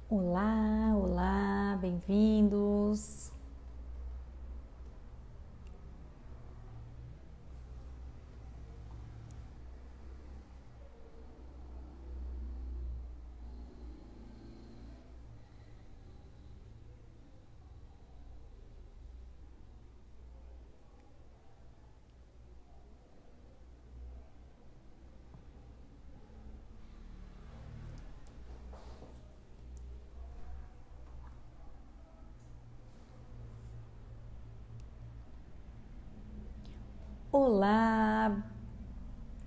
Olá, olá, bem-vindos. Olá,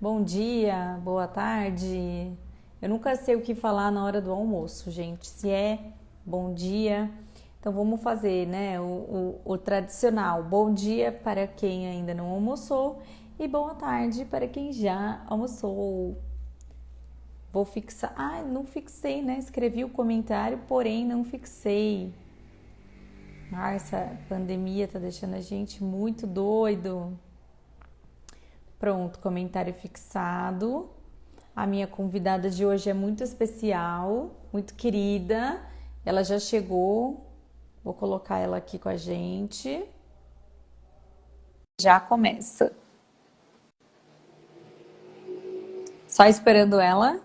bom dia, boa tarde. Eu nunca sei o que falar na hora do almoço, gente. Se é bom dia, então vamos fazer, né? O tradicional. Bom dia para quem ainda não almoçou e boa tarde para quem já almoçou. Vou fixar. Ah, não fixei, né? Escrevi o comentário, porém não fixei. Ah, essa pandemia tá deixando a gente muito doido. Pronto, comentário fixado. A minha convidada de hoje é muito especial, muito querida. Ela já chegou. Vou colocar ela aqui com a gente. Já começa. Só esperando ela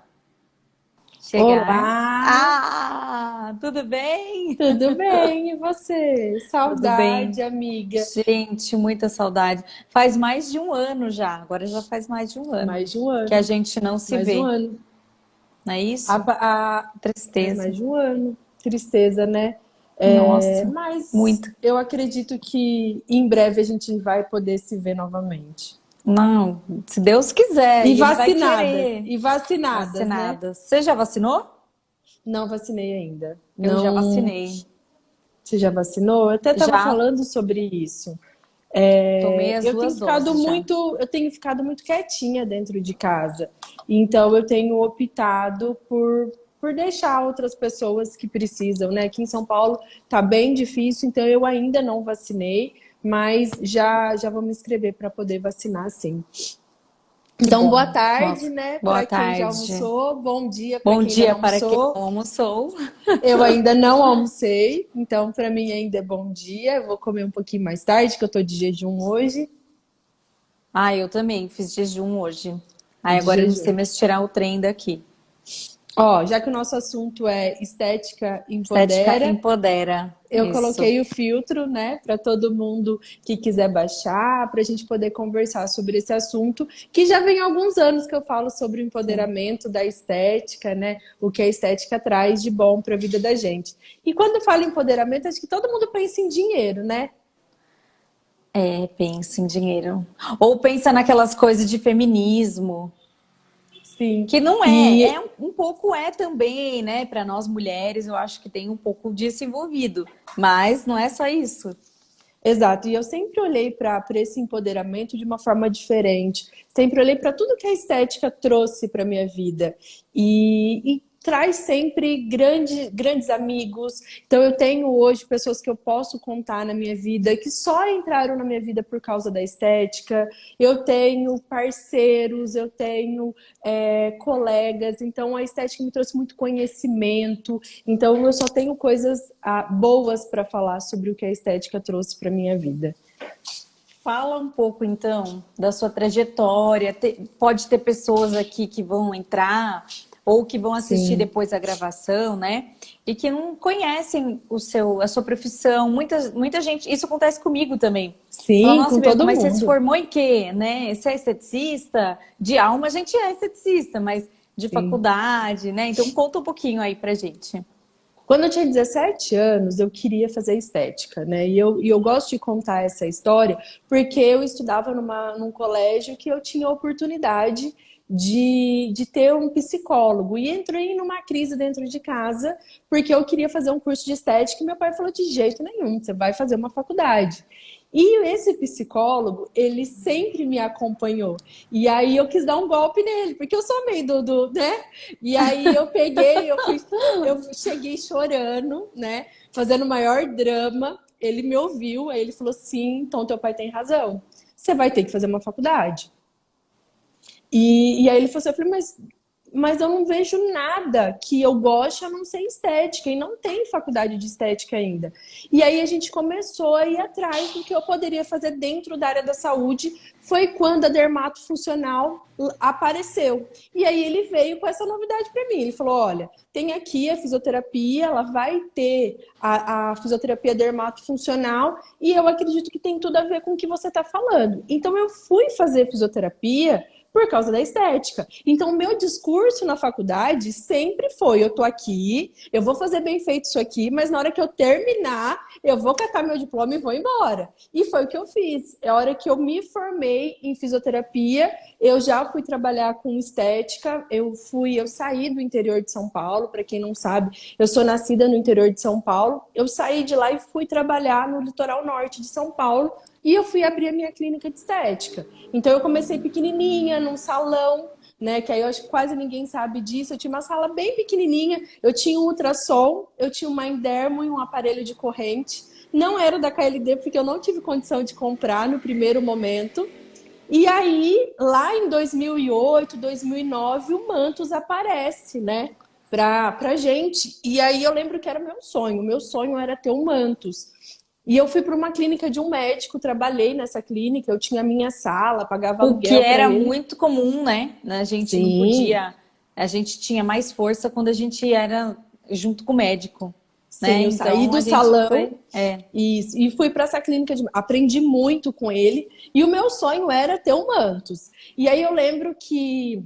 chegar. Olá, Ah, tudo bem? tudo bem? E você? Tudo bem. Saudade, amiga. Gente, muita saudade. Faz mais de um ano já. Agora já faz mais de um ano Mais de um que a ano, gente não se mais de um vê. ano. Não é A, isso? a- Faz Tristeza. mais de um ano. Tristeza, né? Nossa, Mas muito. eu acredito que em breve a gente vai poder se ver novamente. Não, se Deus quiser, E e Ele vai vacinadas, querer. e vacinadas, né? Vacinada. Você já vacinou? Não vacinei ainda. Eu já Não. vacinei. Você já vacinou? Eu até estava Já falando sobre isso. tomei as Eu tenho duas ficado doses já. muito, eu tenho ficado muito quietinha dentro de casa. Então eu tenho optado por deixar outras pessoas que precisam, né? Aqui em São Paulo tá bem difícil, então eu ainda não vacinei, mas já vou me inscrever para poder vacinar sim. Que Então, boa bom. tarde, Nossa, né, boa para quem já tarde. almoçou, bom dia para Bom quem ainda não dia para quem almoçou. não almoçou. Eu ainda não almocei, então para mim ainda é bom dia. Eu vou comer um pouquinho mais tarde, que eu tô de jejum hoje, Ah, eu também fiz jejum hoje. Aí de agora eu não sei jejum. mais tirar o trem daqui. Ó, já que o nosso assunto é estética Estética empodera, empodera. eu Isso. coloquei o filtro, né, para todo mundo que quiser baixar, para a gente poder conversar sobre esse assunto, que já vem há alguns anos que eu falo sobre o Sim. empoderamento da estética, né, o que a estética traz de bom para a vida da gente. E quando eu falo em empoderamento, acho que todo mundo pensa em dinheiro, né? É, pensa em dinheiro. Ou pensa naquelas coisas de feminismo. Sim. Que não é, E é um pouco é também, né? Para nós mulheres, eu acho que tem um pouco disso envolvido, mas não é só isso. exato, e eu sempre olhei para esse empoderamento de uma forma diferente. Sempre olhei para tudo que a estética trouxe para minha vida. E traz sempre grandes amigos. Então eu tenho hoje pessoas que eu posso contar na minha vida que só entraram na minha vida por causa da estética. Eu tenho parceiros, eu tenho colegas. Então a estética me trouxe muito conhecimento. Então eu só tenho coisas boas para falar sobre o que a estética trouxe para minha vida. Fala um pouco então da sua trajetória. Pode ter pessoas aqui que vão entrar ou que vão assistir Sim, depois a gravação, né? E que não conhecem a sua profissão. Muita gente, isso acontece comigo também. Fala, sim, nossa, com Bianca, todo mas você se mundo. formou em quê, né? Você é esteticista? De alma a gente é esteticista, mas de Sim. faculdade, né? Então conta um pouquinho aí pra gente. Quando eu tinha 17 anos, eu queria fazer estética, né? E eu gosto de contar essa história porque eu estudava num colégio que eu tinha a oportunidade de ter um psicólogo. E entrei numa crise dentro de casa porque eu queria fazer um curso de estética e meu pai falou: de jeito nenhum, você vai fazer uma faculdade. E esse psicólogo, ele sempre me acompanhou. E aí eu quis dar um golpe nele, porque eu sou meio né? E aí eu peguei, eu cheguei chorando, né? Fazendo o maior drama. Ele me ouviu, aí ele falou: sim, então teu pai tem razão. Você vai ter que fazer uma faculdade. E aí ele falou assim, eu falei, mas mas eu não vejo nada que eu goste a não ser estética, e não tem faculdade de estética ainda. E aí a gente começou a ir atrás do que eu poderia fazer dentro da área da saúde, foi quando a dermatofuncional apareceu. E aí ele veio com essa novidade para mim. Ele falou: olha, tem aqui a fisioterapia, ela vai ter a fisioterapia dermatofuncional, e eu acredito que tem tudo a ver com o que você está falando. Então eu fui fazer fisioterapia por causa da estética. Então, o meu discurso na faculdade sempre foi: eu tô aqui, eu vou fazer bem feito isso aqui, mas na hora que eu terminar, eu vou catar meu diploma e vou embora. E foi o que eu fiz. É a hora que eu me formei em fisioterapia, eu já fui trabalhar com estética, eu saí do interior de São Paulo, para quem não sabe, eu sou nascida no interior de São Paulo, eu saí de lá e fui trabalhar no litoral norte de São Paulo, e eu fui abrir a minha clínica de estética. Então eu comecei pequenininha, num salão, né? Que aí eu acho que quase ninguém sabe disso. Eu tinha uma sala bem pequenininha, eu tinha um ultrassom, eu tinha uma endermo e um aparelho de corrente. Não era da KLD, porque eu não tive condição de comprar no primeiro momento. E aí, lá em 2008, 2009, o Mantos aparece, né? Pra gente. E aí eu lembro que era meu sonho. O meu sonho era ter um Mantos. E eu fui para uma clínica de um médico, trabalhei nessa clínica, eu tinha a minha sala, pagava O que aluguel para era ele. muito comum, né? A gente não Sim, podia, a gente tinha mais força quando a gente era junto com o médico, né? sim, eu saí Então do a gente salão foi, é. e fui para essa clínica, aprendi muito com ele, e o meu sonho era ter um Mantos. E aí eu lembro que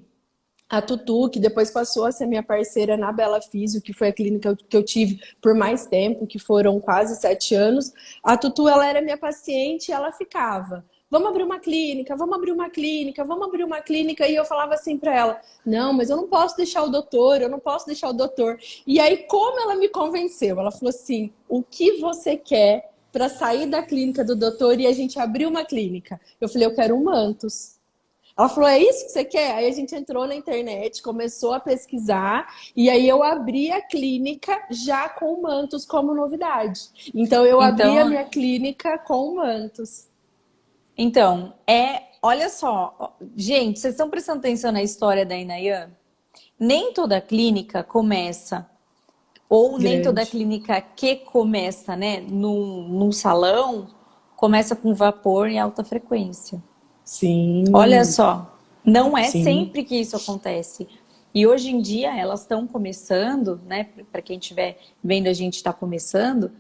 a Tutu, que depois passou a ser minha parceira na Bela Físio, que foi a clínica que eu tive por mais tempo, que foram quase 7 anos. A Tutu, ela era minha paciente e ela ficava: vamos abrir uma clínica, vamos abrir uma clínica, vamos abrir uma clínica. E eu falava assim para ela: não, mas eu não posso deixar o doutor, eu não posso deixar o doutor. E aí, como ela me convenceu? Ela falou assim: o que você quer para sair da clínica do doutor e a gente abrir uma clínica? Eu falei: eu quero um Mantos. Ela falou: é isso que você quer? Aí a gente entrou na internet, começou a pesquisar, e aí eu abri a clínica já com o Mantos como novidade. Então eu abri a Então, minha clínica com o Mantos. olha só, ó, gente, vocês estão prestando atenção na história da Inayan? Nem toda clínica começa, ou nem toda Grande. clínica que começa, né, num salão, começa com vapor em alta frequência. Olha Sim, só, não é sim. sempre que isso acontece. E hoje em dia elas estão começando, né? Para quem estiver vendo a gente está começando,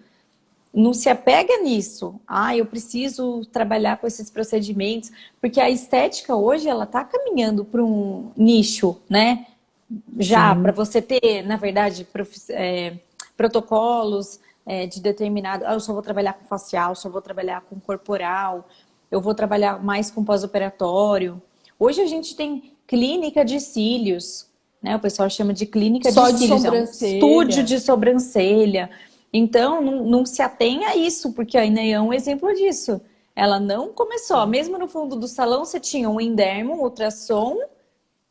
não se apega nisso. Ah, eu preciso trabalhar com esses procedimentos, porque a estética hoje ela está caminhando para um nicho, né? Já para Sim. você ter, na verdade, protocolos de determinado. Ah, eu só vou trabalhar com facial, só vou trabalhar com corporal, eu vou trabalhar mais com pós-operatório. Hoje a gente tem clínica de cílios, né? O pessoal chama de clínica de Só de cílios, é um estúdio sobrancelha. de sobrancelha. Então, não se atenha a isso, porque a Inês é um exemplo disso. Ela não começou, mesmo no fundo do salão você tinha um endermo, um ultrassom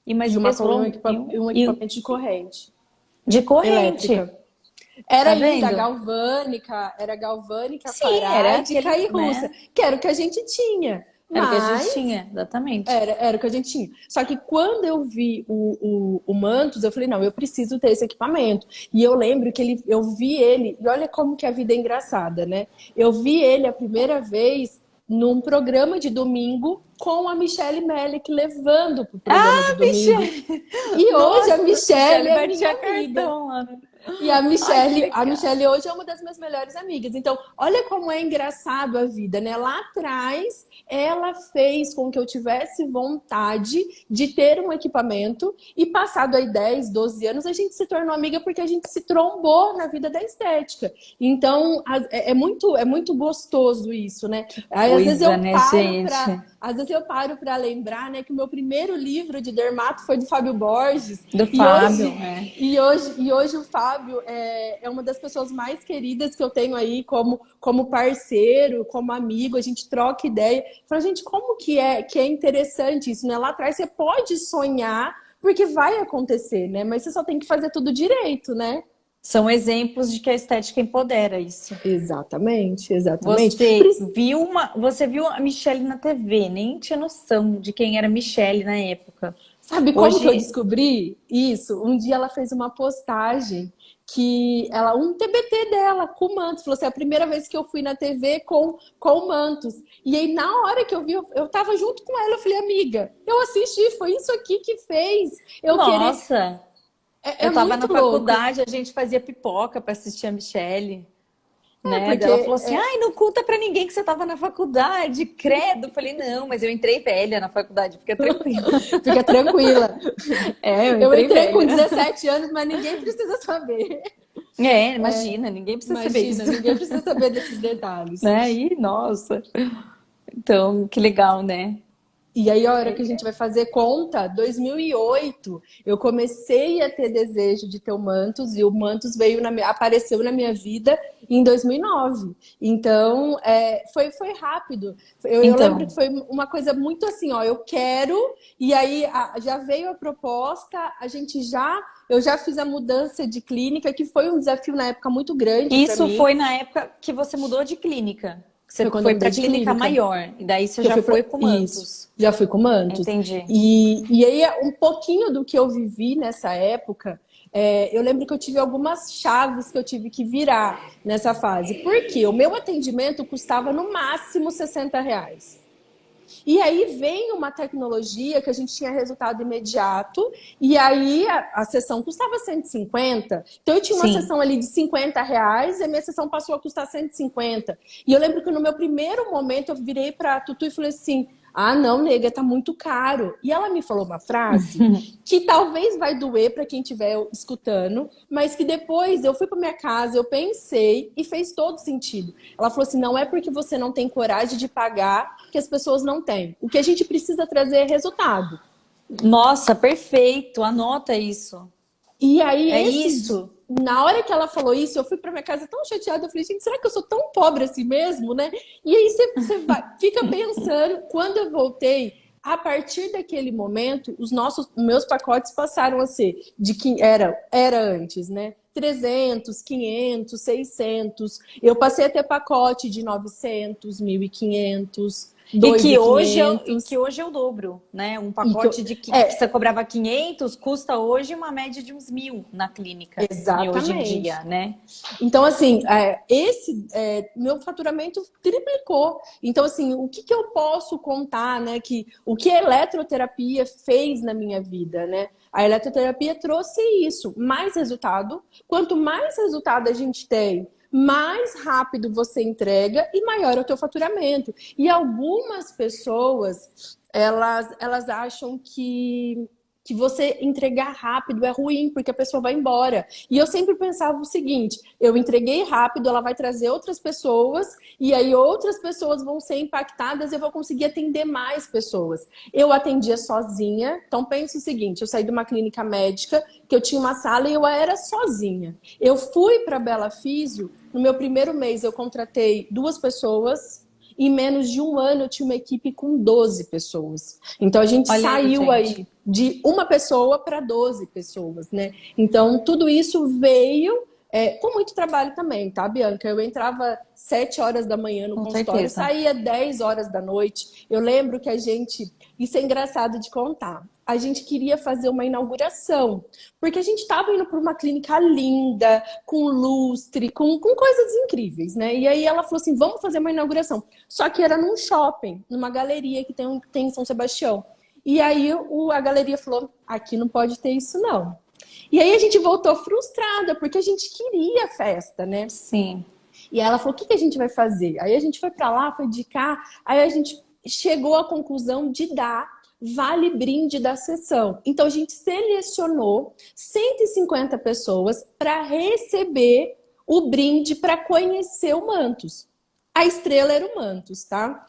e mais E o que você falou? um equipamento de corrente De corrente, elétrica. Era tá ainda vendo? galvânica, era galvânica, Sim, era farádica aquele, e russa, né? que era o que a gente tinha. Era o que a gente Mas tinha, exatamente. era o que a gente tinha. Só que quando eu vi o Mantos, eu falei: não, eu preciso ter esse equipamento. E eu lembro que eu vi ele, e olha como que a vida é engraçada, né? Eu vi ele a primeira vez num programa de domingo com a Michelle Melick levando para o programa de Ah, domingo. Michelle! E hoje a Nossa, Michelle Michelle é minha batia amiga. cartão lá, né? E Ai, que A legal. Michelle hoje é uma das minhas melhores amigas. Então, olha como é engraçado a vida, né? Lá atrás, ela fez com que eu tivesse vontade de ter um equipamento e passado aí 10, 12 anos, a gente se tornou amiga porque a gente se trombou na vida da estética. Então, é muito gostoso isso, né? Aí, Coisa, né, gente? às vezes eu paro para lembrar, né, que o meu primeiro livro de dermato foi do Fábio Borges Do e Fábio, hoje é. e hoje o Fábio é uma das pessoas mais queridas que eu tenho aí como parceiro, como amigo, a gente troca ideia. Fala: gente, como que é interessante isso, né? Lá atrás você pode sonhar, porque vai acontecer, né? Mas você só tem que fazer tudo direito, né? São exemplos de que a estética empodera isso. Exatamente, exatamente. Você viu a Michelle na TV, nem tinha noção de quem era Michelle na época. Sabe como que eu Hoje, descobri isso? Um dia ela fez uma postagem um TBT dela com mantos. Falou assim, é a primeira vez que eu fui na TV com mantos. E aí, na hora que eu vi, eu tava junto com ela, eu falei, amiga, eu assisti, foi isso aqui que fez eu querer. nossa, É eu tava na muito louco. faculdade, a gente fazia pipoca para assistir a Michelle. É, Né? porque Daí ela falou assim: ai, não conta pra ninguém que você tava na faculdade, credo. Eu falei: não, mas eu entrei velha na faculdade, fica tranquila. fica tranquila. É, eu Eu entrei entrei com velha. 17 anos, mas ninguém precisa saber. É, imagina, ninguém precisa saber Imagina, isso, ninguém precisa saber desses detalhes. né? E nossa, então que legal, né? E aí, a hora que a gente vai fazer conta, 2008, eu comecei a ter desejo de ter o Mantos e o Mantos apareceu na minha vida em 2009. Então, foi rápido. Eu lembro Então, que foi uma coisa muito assim, ó, eu quero, e aí já veio a proposta, eu já fiz a mudança de clínica, que foi um desafio na época muito grande para isso mim. foi na época que você mudou de clínica. Que você Foi quando eu foi mudei pra de clínica clínica. maior, e daí você Que eu já fui foi pra... com Isso, mantos. já fui com mantos. Entendi. E aí, um pouquinho do que eu vivi nessa época, eu lembro que eu tive algumas chaves que eu tive que virar nessa fase. Porque o meu atendimento custava no máximo R$ 60. E aí vem uma tecnologia que a gente tinha resultado imediato, e aí a sessão custava 150. Então eu tinha uma Sim. sessão ali de R$ 50 e a minha sessão passou a custar 150. E eu lembro que no meu primeiro momento eu virei para a Tutu e falei assim: ah, não, nega, tá muito caro. E ela me falou uma frase que talvez vai doer para quem estiver escutando, mas que depois eu fui para minha casa, eu pensei e fez todo sentido. Ela falou assim: não é porque você não tem coragem de pagar que as pessoas não têm. O que a gente precisa trazer é resultado. Nossa, perfeito. Anota isso. E aí, É isso. na hora que ela falou isso, eu fui para minha casa tão chateada. Eu falei, gente, será que eu sou tão pobre assim mesmo, né? E aí você fica pensando. Quando eu voltei, a partir daquele momento, os meus pacotes passaram a ser de que era antes, né? 300, 500, 600. Eu passei a ter pacote de 900, 1.500, E 2.500. que hoje é o dobro, né? Um E que eu, pacote que você cobrava 500 custa hoje uma média de uns 1.000 na clínica. E hoje em exatamente. dia, né? Então, assim, meu faturamento triplicou. Então, assim, o que eu posso contar, né? O que a eletroterapia fez na minha vida, né? A eletroterapia trouxe isso, mais resultado. Quanto mais resultado a gente tem, mais rápido você entrega e maior é o teu faturamento. E algumas pessoas, elas acham que você entregar rápido é ruim, porque a pessoa vai embora. E eu sempre pensava o seguinte: eu entreguei rápido, ela vai trazer outras pessoas, e aí outras pessoas vão ser impactadas e eu vou conseguir atender mais pessoas. Eu atendia sozinha, então pensa o seguinte: eu saí de uma clínica médica, que eu tinha uma sala e eu era sozinha. Eu fui para Bela Físio, no meu primeiro mês eu contratei 2 pessoas. Em menos de um ano, eu tinha uma equipe com 12 pessoas. Então, a gente Olha aí, saiu gente. aí de uma pessoa para 12 pessoas, né? Então, tudo isso veio com muito trabalho também, tá, Bianca? Eu entrava 7 horas da manhã no Com consultório, certeza. saía 10 horas da noite. Eu lembro que isso é engraçado de contar. A gente queria fazer uma inauguração, porque a gente estava indo para uma clínica linda, com lustre, com coisas incríveis, né? E aí ela falou assim: vamos fazer uma inauguração. Só que era num shopping, numa galeria que tem em São Sebastião. E aí a galeria falou: aqui não pode ter isso, não. E aí a gente voltou frustrada, porque a gente queria festa, né? Sim. E ela falou: o que a gente vai fazer? Aí a gente foi para lá, foi de cá, aí a gente chegou à conclusão de dar vale brinde da sessão. Então a gente selecionou 150 pessoas para receber o brinde para conhecer o Mantos. A estrela era o Mantos, tá?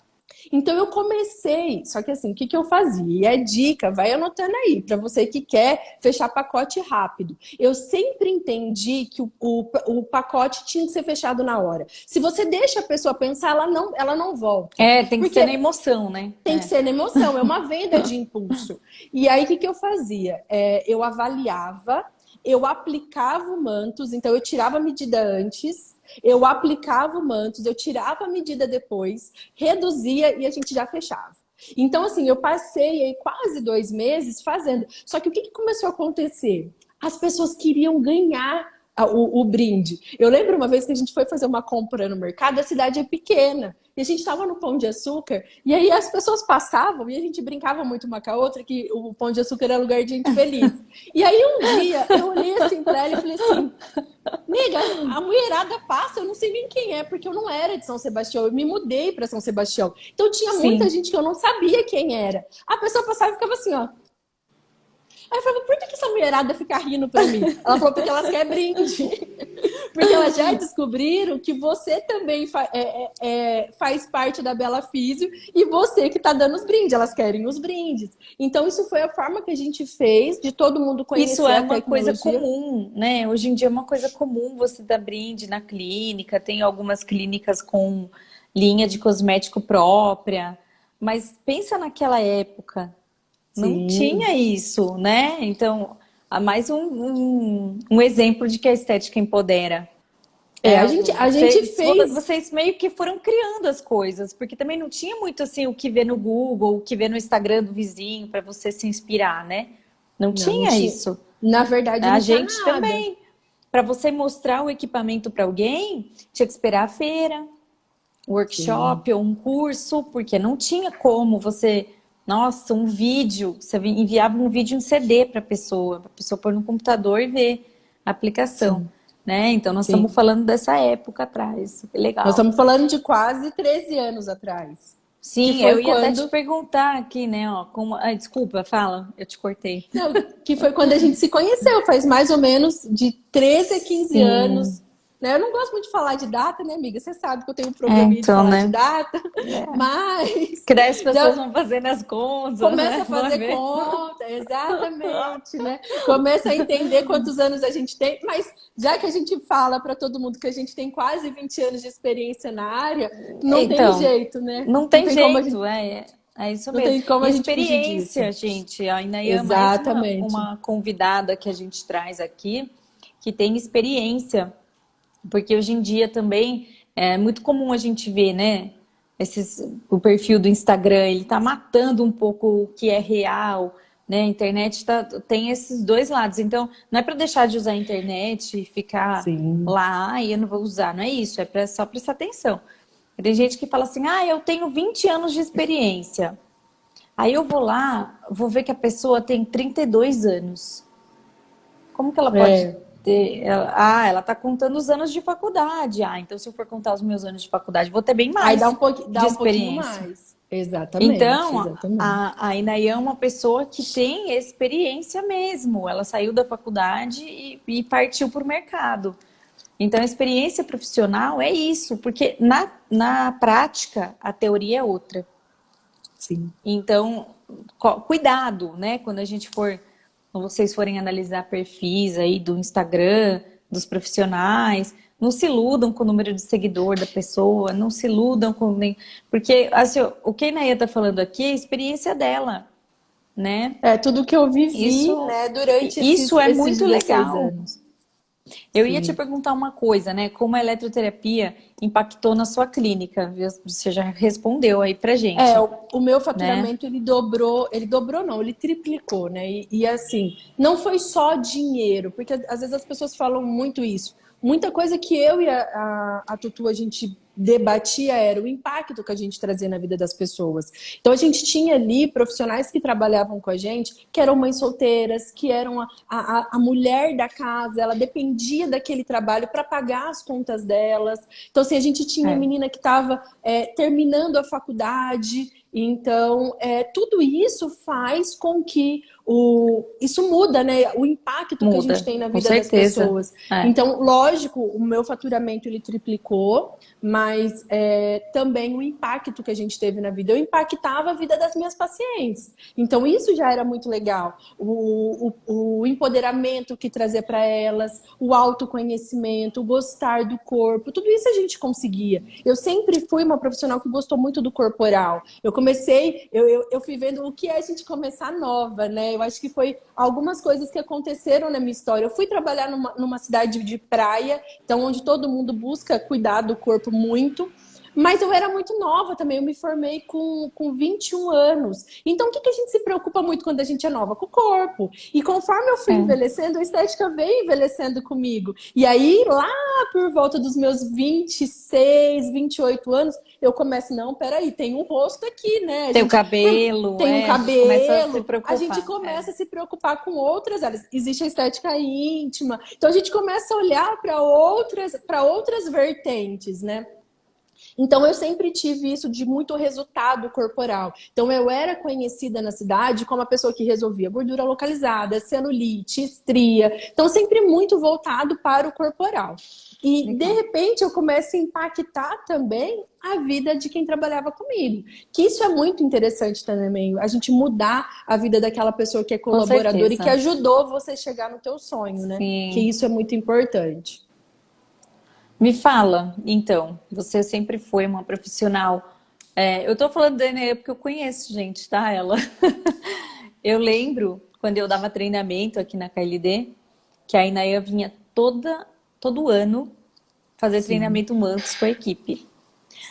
Então eu comecei, só que assim, o que eu fazia? E é dica, vai anotando aí, para você que quer fechar pacote rápido. Eu sempre entendi que o pacote tinha que ser fechado na hora. Se você deixa a pessoa pensar, ela não volta. Tem que ser na Porque emoção, né? tem que ser na emoção, é uma venda de impulso. E aí, o que eu fazia? Eu avaliava, eu aplicava o Mantos, então eu tirava a medida antes, eu aplicava o Mantos, eu tirava a medida depois, reduzia e a gente já fechava. Então, assim, eu passei aí quase 2 meses fazendo. Só que o que que começou a acontecer? As pessoas queriam ganhar o brinde. Eu lembro uma vez que a gente foi fazer uma compra no mercado, a cidade é pequena, e a gente estava no Pão de Açúcar, e aí as pessoas passavam e a gente brincava muito uma com a outra, que o Pão de Açúcar era lugar de gente feliz. E aí um dia eu olhei assim pra ela e falei assim, nega, a mulherada passa, eu não sei nem quem é, porque eu não era de São Sebastião, eu me mudei para São Sebastião. Então tinha muita Sim. gente que eu não sabia quem era. A pessoa passava e ficava assim, ó. Aí eu falava, por que essa mulherada fica rindo pra mim? Ela falou, porque elas querem brinde. Porque elas já descobriram que você também faz parte da Bela Físio e você que tá dando os brindes, elas querem os brindes. Então, isso foi a forma que a gente fez de todo mundo Isso conhecer é a uma coisa tecnologia. comum, né? Hoje em dia é uma coisa comum você dar brinde na clínica, tem algumas clínicas com linha de cosmético própria, mas pensa naquela época, não Sim. tinha isso, né? Então, há mais um exemplo de que a estética empodera. É, É, a gente fez. vocês meio que foram criando as coisas, porque também não tinha muito assim o que ver no Google, o que ver no Instagram do vizinho para você se inspirar, né? Não Não tinha tinha. isso. Na verdade, A não tinha gente nada. também. Para você mostrar o equipamento para alguém, tinha que esperar a feira, Sim, workshop ou um curso, porque não tinha como você, nossa, um vídeo, você enviava um vídeo em CD para a pessoa pôr no computador e ver a aplicação, sim, né? Então nós estamos sim. falando dessa época atrás, que Nós legal. estamos falando de quase 13 anos atrás. Que Sim, foi eu ia até te quando. perguntar aqui, né, ó, como, desculpa, fala, eu te cortei. Não, que foi quando a gente se conheceu, faz mais ou menos de 13 a 15 Sim, anos. Né? Eu não gosto muito de falar de data, né, amiga? Você sabe que eu tenho um probleminha de então, falar de né? data, mas Que daí as pessoas já vão fazendo as contas, começa né? a Vão fazer ver. conta, exatamente, né? Começa a entender quantos anos a gente tem, mas já que a gente fala para todo mundo que a gente tem quase 20 anos de experiência na área, não tem Então, jeito, né? não Não tem tem como a gente, jeito, é isso não mesmo. tem como E a gente fugir disso. experiência, gente, a Inaí é mais Exatamente. uma convidada que a gente traz aqui, que tem experiência, porque hoje em dia também é muito comum a gente ver, né? O perfil do Instagram, ele tá matando um pouco o que é real, né? A internet tem esses dois lados. Então, não é para deixar de usar a internet e ficar Sim. lá, e eu não vou usar, não é isso, é para só prestar atenção. Tem gente que fala assim, eu tenho 20 anos de experiência. Aí eu vou lá, vou ver que a pessoa tem 32 anos. Como que ela pode É. ter? Ela tá contando os anos de faculdade. Então se eu for contar os meus anos de faculdade, vou ter bem Aí mais de dá um pouquinho experiência. mais. Exatamente, Então, exatamente. a Inayan é uma pessoa que tem experiência mesmo. Ela saiu da faculdade e partiu para o mercado. Então, a experiência profissional é isso, porque na prática a teoria é outra. Sim. Então, cuidado, né? Quando vocês forem analisar perfis aí do Instagram, dos profissionais, não se iludam com o número de seguidor da pessoa, não se iludam com nem, porque assim, o que a Inaia tá falando aqui é a experiência dela, né? É tudo que eu vivi, Isso, né, durante isso é esses muito 16 legal. anos. Eu ia te Sim. perguntar uma coisa, né? Como a eletroterapia impactou na sua clínica? Você já respondeu aí pra É, gente, o meu né? faturamento ele dobrou não, ele triplicou, né? E assim, não foi só dinheiro, porque às vezes as pessoas falam muito isso. Muita coisa que eu e a Tutu a gente debatia era o impacto que a gente trazia na vida das pessoas. Então a gente tinha ali profissionais que trabalhavam com a gente, que eram mães solteiras, que eram a mulher da casa, ela dependia daquele trabalho para pagar as contas delas. Então, assim, a gente tinha É, menina que estava terminando a faculdade. Então, tudo isso faz com que isso muda, né? O impacto que a gente muda, tem na com vida das certeza. pessoas. É. Então, lógico, o meu faturamento ele triplicou, mas também o impacto que a gente teve na vida, eu impactava a vida das minhas pacientes. Então, isso já era muito legal. O empoderamento que trazia para elas, o autoconhecimento, o gostar do corpo, tudo isso a gente conseguia. Eu sempre fui uma profissional que gostou muito do corporal. Eu fui vendo o que é a gente começar nova, né? Eu acho que foi algumas coisas que aconteceram na minha história. Eu fui trabalhar numa cidade de praia, então onde todo mundo busca cuidar do corpo muito. Mas eu era muito nova também, eu me formei com 21 anos. Então, o que, que a gente se preocupa muito quando a gente é nova? Com o corpo. E conforme eu fui É. envelhecendo, a estética veio envelhecendo comigo. E aí, lá por volta dos meus 26, 28 anos, eu começo, não, peraí, tem um rosto aqui, né? Tem o cabelo, Tem um a gente começa a se cabelo, a gente preocupar. começa a se preocupar com outras áreas. Existe a estética íntima. Então, a gente começa a olhar para outras vertentes, né? Então, eu sempre tive isso de muito resultado corporal. Então, eu era conhecida na cidade como a pessoa que resolvia gordura localizada, celulite, estria. Então, sempre muito voltado para o corporal. E, de Legal. repente, eu começo a impactar também a vida de quem trabalhava comigo. Que isso é muito interessante também, a gente mudar a vida daquela pessoa que é Com colaboradora e que certeza. ajudou você chegar no teu sonho, né? Que Sim. isso é muito importante. Me fala, então, você sempre foi uma profissional. Eu tô falando da Eneia porque eu conheço gente, tá? Ela. Eu lembro quando eu dava treinamento aqui na KLD, que a Inaia vinha todo ano fazer Sim, treinamento Mantos com a equipe.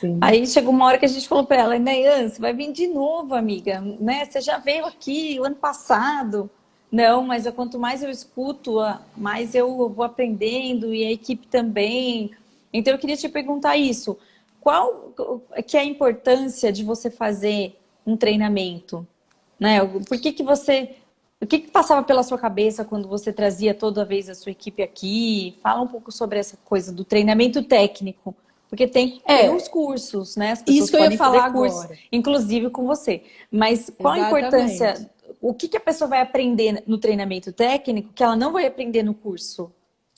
sim. Aí chegou uma hora que a gente falou para ela, Inayan, você vai vir de novo, amiga, né? Você já veio aqui o ano passado. Não, mas quanto mais eu escuto, mais eu vou aprendendo e a equipe também. Então eu queria te perguntar isso. Qual que é a importância de você fazer um treinamento? Né? O que que passava pela sua cabeça quando você trazia toda vez a sua equipe aqui? Fala um pouco sobre essa coisa do treinamento técnico, porque tem os É, cursos, né? As isso pessoas que eu ia podem falar fazer curso, agora. inclusive com você. Mas qual a Exatamente. importância? O que que a pessoa vai aprender no treinamento técnico que ela não vai aprender no curso,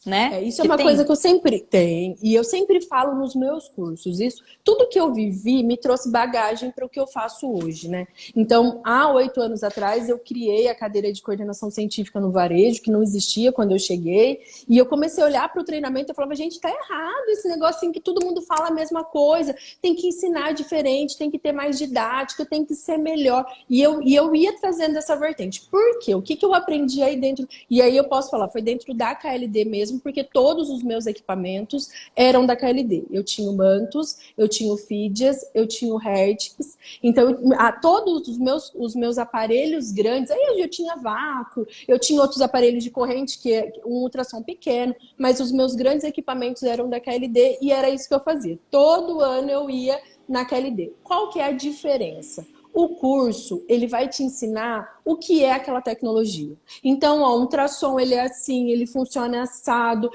né? Isso é Porque uma coisa tem. que eu sempre tenho e eu sempre falo nos meus cursos. Isso, tudo que eu vivi me trouxe bagagem para o que eu faço hoje, né? Então, há 8 anos atrás, eu criei a cadeira de coordenação científica no varejo, que não existia quando eu cheguei, e eu comecei a olhar para o treinamento e falava, gente, tá errado esse negocinho que todo mundo fala a mesma coisa, tem que ensinar diferente, tem que ter mais didática, tem que ser melhor. E eu ia trazendo essa vertente. Por quê? O que, que eu aprendi aí dentro? E aí eu posso falar, foi dentro da KLD mesmo, porque todos os meus equipamentos eram da KLD. Eu tinha o Mantos, eu tinha o Fidias, eu tinha o Hertz. Então, todos os meus aparelhos grandes, aí eu tinha vácuo, eu tinha outros aparelhos de corrente, que é um ultrassom pequeno, mas os meus grandes equipamentos eram da KLD e era isso que eu fazia. Todo ano eu ia na KLD. Qual que é a diferença? O curso, ele vai te ensinar o que é aquela tecnologia. Então, ó, um ultrassom, ele é assim, ele funciona assado,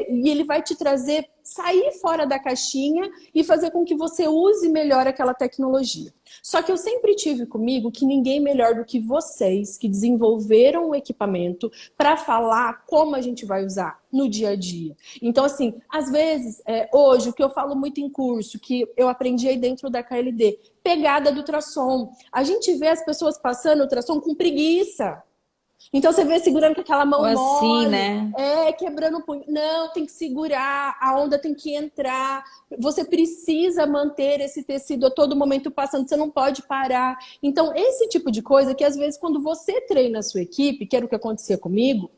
e ele vai te trazer sair fora da caixinha e fazer com que você use melhor aquela tecnologia. Só que eu sempre tive comigo que ninguém melhor do que vocês que desenvolveram o equipamento para falar como a gente vai usar no dia a dia. Então, assim, às vezes, hoje, o que eu falo muito em curso, que eu aprendi aí dentro da KLD, pegada do ultrassom. A gente vê as pessoas passando o ultrassom com preguiça. Então você vê segurando com aquela Ou mão assim, mole, né? quebrando o punho. Não, tem que segurar, a onda tem que entrar. Você precisa manter esse tecido a todo momento passando, você não pode parar. Então, esse tipo de coisa que às vezes quando você treina a sua equipe, que era o que acontecia comigo,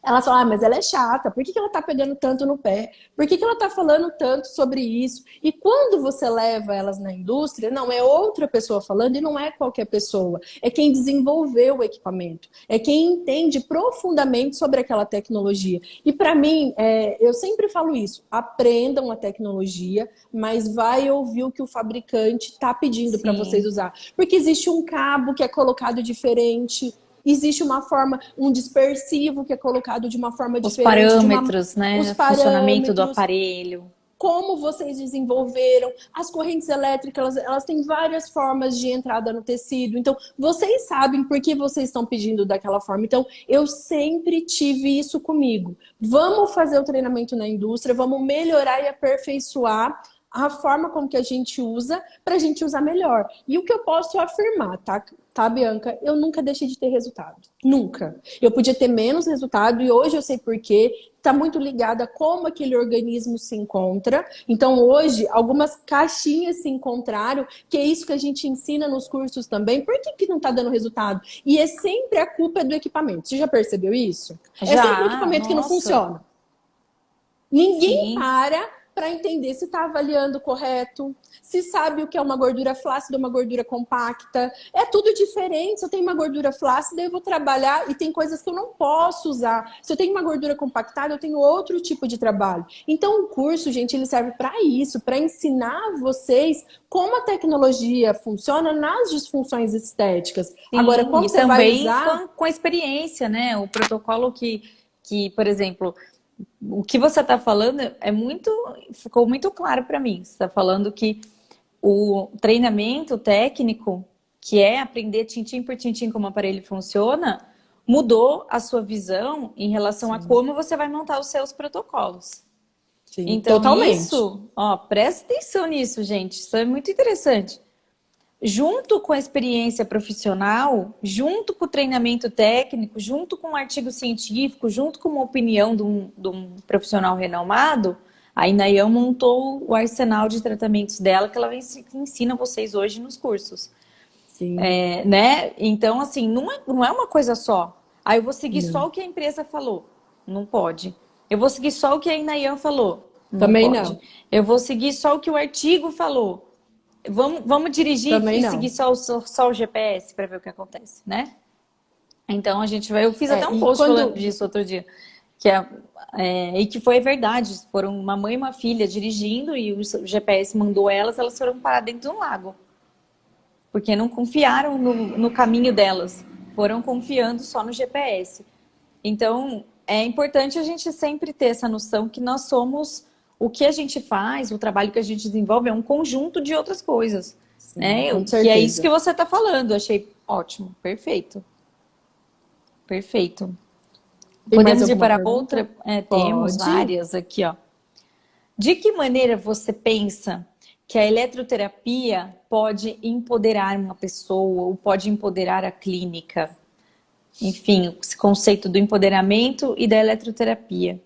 ela fala, mas ela é chata, por que que ela tá pegando tanto no pé? Por que que ela tá falando tanto sobre isso? E quando você leva elas na indústria, não é outra pessoa falando e não é qualquer pessoa. É quem desenvolveu o equipamento. É quem entende profundamente sobre aquela tecnologia. E para mim, eu sempre falo isso, aprendam a tecnologia, mas vai ouvir o que o fabricante está pedindo para vocês Sim. usar. Porque existe um cabo que é colocado diferente, existe uma forma, um dispersivo que é colocado de uma forma Os diferente, parâmetros, os né? Funcionamento do parâmetros, aparelho. como vocês desenvolveram, as correntes elétricas, elas têm várias formas de entrada no tecido. Então, vocês sabem por que vocês estão pedindo daquela forma. Então, eu sempre tive isso comigo. Vamos fazer o treinamento na indústria, vamos melhorar e aperfeiçoar a forma como que a gente usa para a gente usar melhor. E o que eu posso afirmar, tá, Bianca? Eu nunca deixei de ter resultado. Nunca. Eu podia ter menos resultado e hoje eu sei por quê. Está muito ligada a como aquele organismo se encontra. Então, hoje, algumas caixinhas se encontraram, que é isso que a gente ensina nos cursos também. Por que não está dando resultado? E é sempre a culpa do equipamento. Você já percebeu isso? É sempre o Já, equipamento que não nossa, funciona. Ninguém sim. para para entender se está avaliando correto, se sabe o que é uma gordura flácida ou uma gordura compacta. É tudo diferente. Se eu tenho uma gordura flácida, eu vou trabalhar e tem coisas que eu não posso usar. Se eu tenho uma gordura compactada, eu tenho outro tipo de trabalho. Então, o curso, gente, ele serve para isso, para ensinar vocês como a tecnologia funciona nas disfunções estéticas. Sim, Agora, como e você vai também usar... com a experiência, né? O protocolo que, por exemplo, o que você está falando ficou muito claro para mim. Você está falando que o treinamento técnico, que é aprender tintim por tintim como o aparelho funciona, mudou a sua visão em relação a Sim, como você vai montar os seus protocolos. sim, Então, totalmente. isso, ó, presta atenção nisso, gente. Isso é muito interessante. Junto com a experiência profissional, junto com o treinamento técnico, junto com um artigo científico, junto com uma opinião de um profissional renomado, a Inayan montou o arsenal de tratamentos dela que ela ensina vocês hoje nos cursos. Sim, Né? Então, assim, não é uma coisa só. Aí eu vou seguir não. só o que a empresa falou. Não pode. Eu vou seguir só o que a Inayan falou. Não Também pode. não. Eu vou seguir só o que o artigo falou. Vamos dirigir Também e seguir não. só o GPS para ver o que acontece, né? Então a gente vai. Eu fiz até um E post falando quando... disso outro dia, e que foi verdade. Foram uma mãe e uma filha dirigindo e o GPS mandou elas foram parar dentro de um lago. Porque não confiaram no caminho delas, foram confiando só no GPS. Então é importante a gente sempre ter essa noção que nós somos. O que a gente faz, o trabalho que a gente desenvolve é um conjunto de outras coisas, Sim, né? com Que é isso que certeza. você está falando. Achei ótimo, perfeito, perfeito. Tem mais Podemos ir alguma para pergunta? outra? Temos Pode. várias aqui, ó. De que maneira você pensa que a eletroterapia pode empoderar uma pessoa ou pode empoderar a clínica? Enfim, esse conceito do empoderamento e da eletroterapia.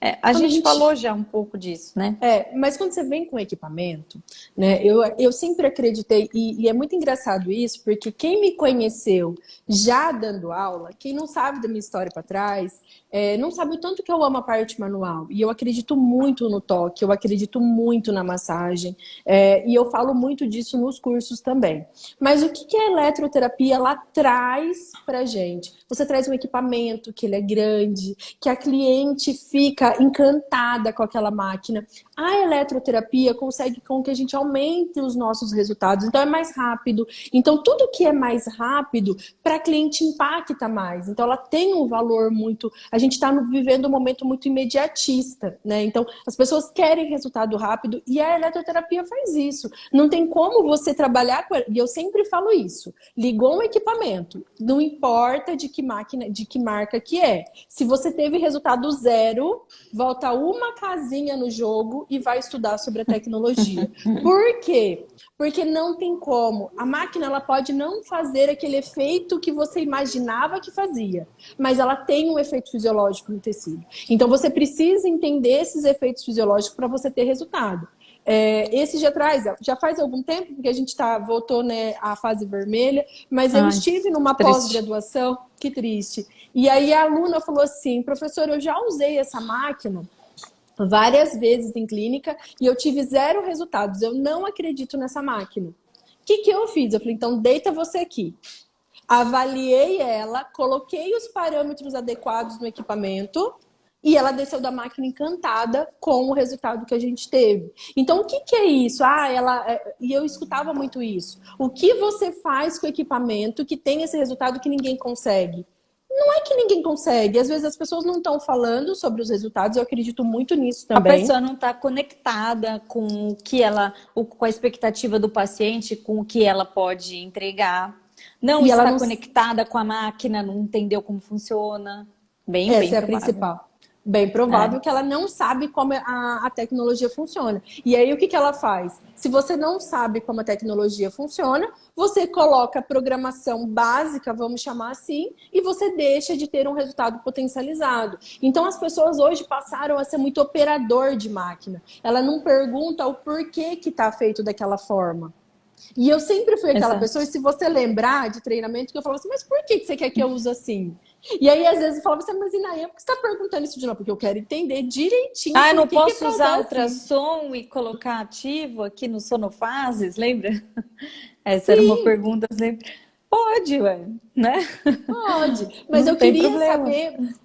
A Quando a gente gente falou já um pouco disso, né? Mas quando você vem com equipamento, né, eu sempre acreditei, e é muito engraçado isso, porque quem me conheceu já dando aula, quem não sabe da minha história para trás, não sabe o tanto que eu amo a parte manual. E eu acredito muito no toque, eu acredito muito na massagem, e eu falo muito disso nos cursos também. Mas o que a eletroterapia ela traz pra gente? Você traz um equipamento que ele é grande, que a cliente fica encantada com aquela máquina. A eletroterapia consegue com que a gente aumente os nossos resultados, então é mais rápido. Então, tudo que é mais rápido, para a cliente impacta mais. Então, ela tem um valor muito. A gente está vivendo um momento muito imediatista, né? Então, as pessoas querem resultado rápido e a eletroterapia faz isso. Não tem como você trabalhar com ela. E eu sempre falo isso. Ligou um equipamento, não importa de que máquina, de que marca que é. Se você teve resultado zero, volta uma casinha no jogo e vai estudar sobre a tecnologia. Por quê? Porque não tem como. A máquina ela pode não fazer aquele efeito que você imaginava que fazia, mas ela tem um efeito fisiológico no tecido. Então você precisa entender esses efeitos fisiológicos para você ter resultado. Esse já faz algum tempo, porque a gente voltou, né, à fase vermelha, mas eu Ai, estive numa triste. pós-graduação, que triste. E aí a aluna falou assim, professor, eu já usei essa máquina várias vezes em clínica e eu tive zero resultados. Eu não acredito nessa máquina. O que eu fiz? Eu falei, então deita você aqui. Avaliei ela, coloquei os parâmetros adequados no equipamento e ela desceu da máquina encantada com o resultado que a gente teve. Então, o que é isso? E eu escutava muito isso. O que você faz com o equipamento que tem esse resultado que ninguém consegue? Não é que ninguém consegue. Às vezes as pessoas não estão falando sobre os resultados. Eu acredito muito nisso A também. pessoa não está conectada com o que com a expectativa do paciente, com o que ela pode entregar. Não E ela está não. conectada com a máquina, não entendeu como funciona. Bem, bem Essa é a provável. principal. Bem É, provável que ela não sabe como a tecnologia funciona. E aí, o que ela faz? Se você não sabe como a tecnologia funciona, você coloca a programação básica, vamos chamar assim, e você deixa de ter um resultado potencializado. Então, as pessoas hoje passaram a ser muito operador de máquina. Ela não pergunta o porquê que está feito daquela forma. E eu sempre fui aquela pessoa, e exato. se você lembrar de treinamento, que eu falava assim, mas por que você quer que eu use assim? E aí, às vezes, eu falava assim, mas Inaê, por que você está perguntando isso de novo? Porque eu quero entender direitinho Ah, eu por não que que posso para usar dar assim. ultrassom e colocar ativo aqui no Sonofases, lembra? Essa era uma Sim, pergunta sempre. Pode, ué, né? pode, mas Não tem problema.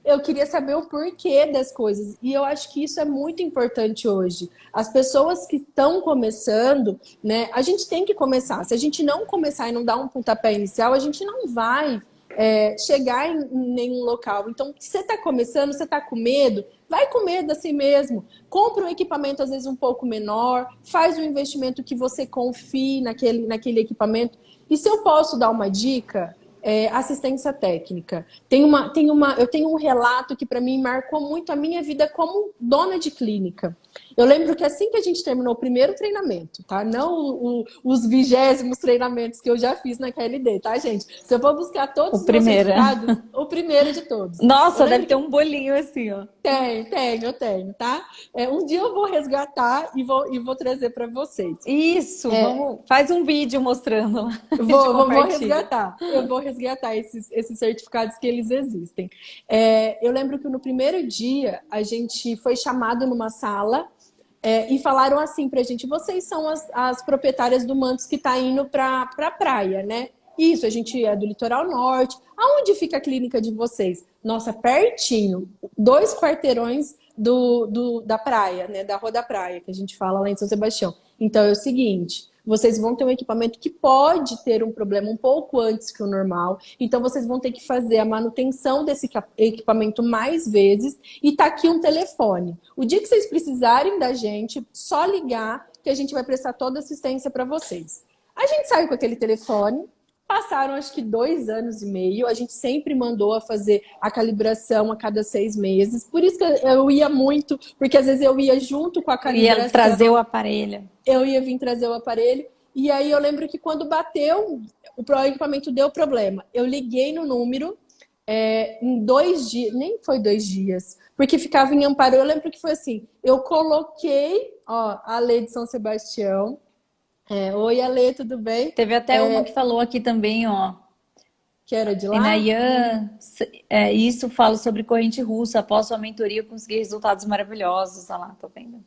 eu queria saber o porquê das coisas. E eu acho que isso é muito importante hoje. As pessoas que estão começando, né? A gente tem que começar. Se a gente não começar e não dar um pontapé inicial, a gente não vai chegar em nenhum local. Então, se você está começando, você está com medo, vai com medo assim mesmo. Compra um equipamento, às vezes, um pouco menor, faz um investimento que você confie naquele equipamento. E se eu posso dar uma dica, assistência técnica. Eu tenho um relato que para mim marcou muito a minha vida como dona de clínica. Eu lembro que assim que a gente terminou o primeiro treinamento, tá? Não os 20º treinamentos que eu já fiz na KLD, tá, gente? Se eu for buscar O todos os meus primeiro. certificados, o primeiro de todos. Eu Nossa, deve lembro ter que um bolinho assim, ó. eu tenho, tá? Um dia eu vou resgatar e vou trazer para vocês. Isso, vamos, faz um vídeo mostrando lá, a gente Vou compartilha. resgatar. Eu vou resgatar esses certificados que eles existem. Eu lembro que no primeiro dia a gente foi chamado numa sala e falaram assim pra gente: vocês são as proprietárias do Mantos que tá indo pra praia, né? Isso, a gente é do litoral norte. Aonde fica a clínica de vocês? Nossa, pertinho, 2 quarteirões da praia, né? Da Rua da Praia, que a gente fala lá em São Sebastião. Então é o seguinte. Vocês vão ter um equipamento que pode ter um problema um pouco antes que o normal. Então, vocês vão ter que fazer a manutenção desse equipamento mais vezes. E tá aqui um telefone. O dia que vocês precisarem da gente, só ligar que a gente vai prestar toda a assistência para vocês. A gente saiu com aquele telefone. Passaram acho que 2 anos e meio. A gente sempre mandou a fazer a calibração a cada 6 meses. Por isso que eu ia muito, porque às vezes eu ia junto com a Ia trazer o calibração, aparelho. eu ia vir trazer o aparelho. E aí eu lembro que quando bateu, o equipamento deu problema. Eu liguei no número em 2 dias, nem foi 2 dias, porque ficava em Amparo. Eu lembro que foi assim: eu coloquei, ó, a Lê de São Sebastião. Oi, Ale, tudo bem? Teve até uma que falou aqui também, ó. Que era de lá? Inayan, isso fala sobre corrente russa. Após sua mentoria, eu consegui resultados maravilhosos. Olha lá, tô vendo.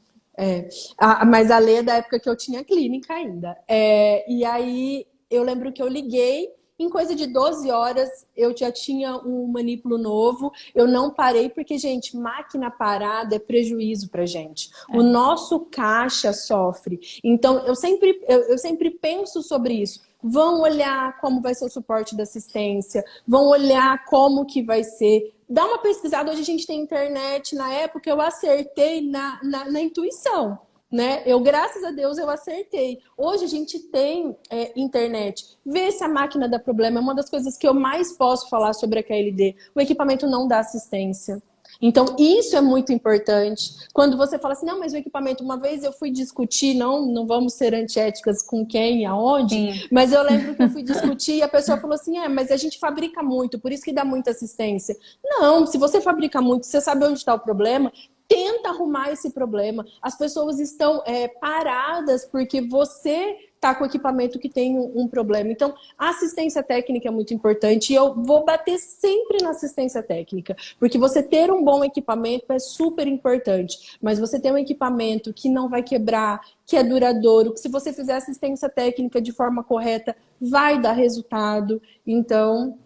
Mas a Lê é da época que eu tinha clínica ainda. E aí eu lembro que eu liguei, em coisa de 12 horas eu já tinha um manípulo novo. Eu não parei, porque, gente, máquina parada é prejuízo pra gente. O nosso caixa sofre. Então, eu sempre penso sobre isso. Vão olhar como vai ser o suporte da assistência, vão olhar como que vai ser. Dá uma pesquisada, hoje a gente tem internet. Na época eu acertei na intuição, né? Graças a Deus, eu acertei. Hoje a gente tem internet. Vê se a máquina dá problema. É uma das coisas que eu mais posso falar sobre a KLD. O equipamento não dá assistência. Então, isso é muito importante. Quando você fala assim, não, mas o equipamento, uma vez eu fui discutir, não vamos ser antiéticas com quem, aonde, Sim. mas eu lembro que eu fui discutir e a pessoa falou assim, mas a gente fabrica muito, por isso que dá muita assistência. Não, se você fabrica muito, você sabe onde está o problema, tenta arrumar esse problema. As pessoas estão paradas porque você está com o equipamento que tem um problema. Então, a assistência técnica é muito importante e eu vou bater sempre na assistência técnica, porque você ter um bom equipamento é super importante, mas você ter um equipamento que não vai quebrar, que é duradouro, que se você fizer assistência técnica de forma correta, vai dar resultado. Então,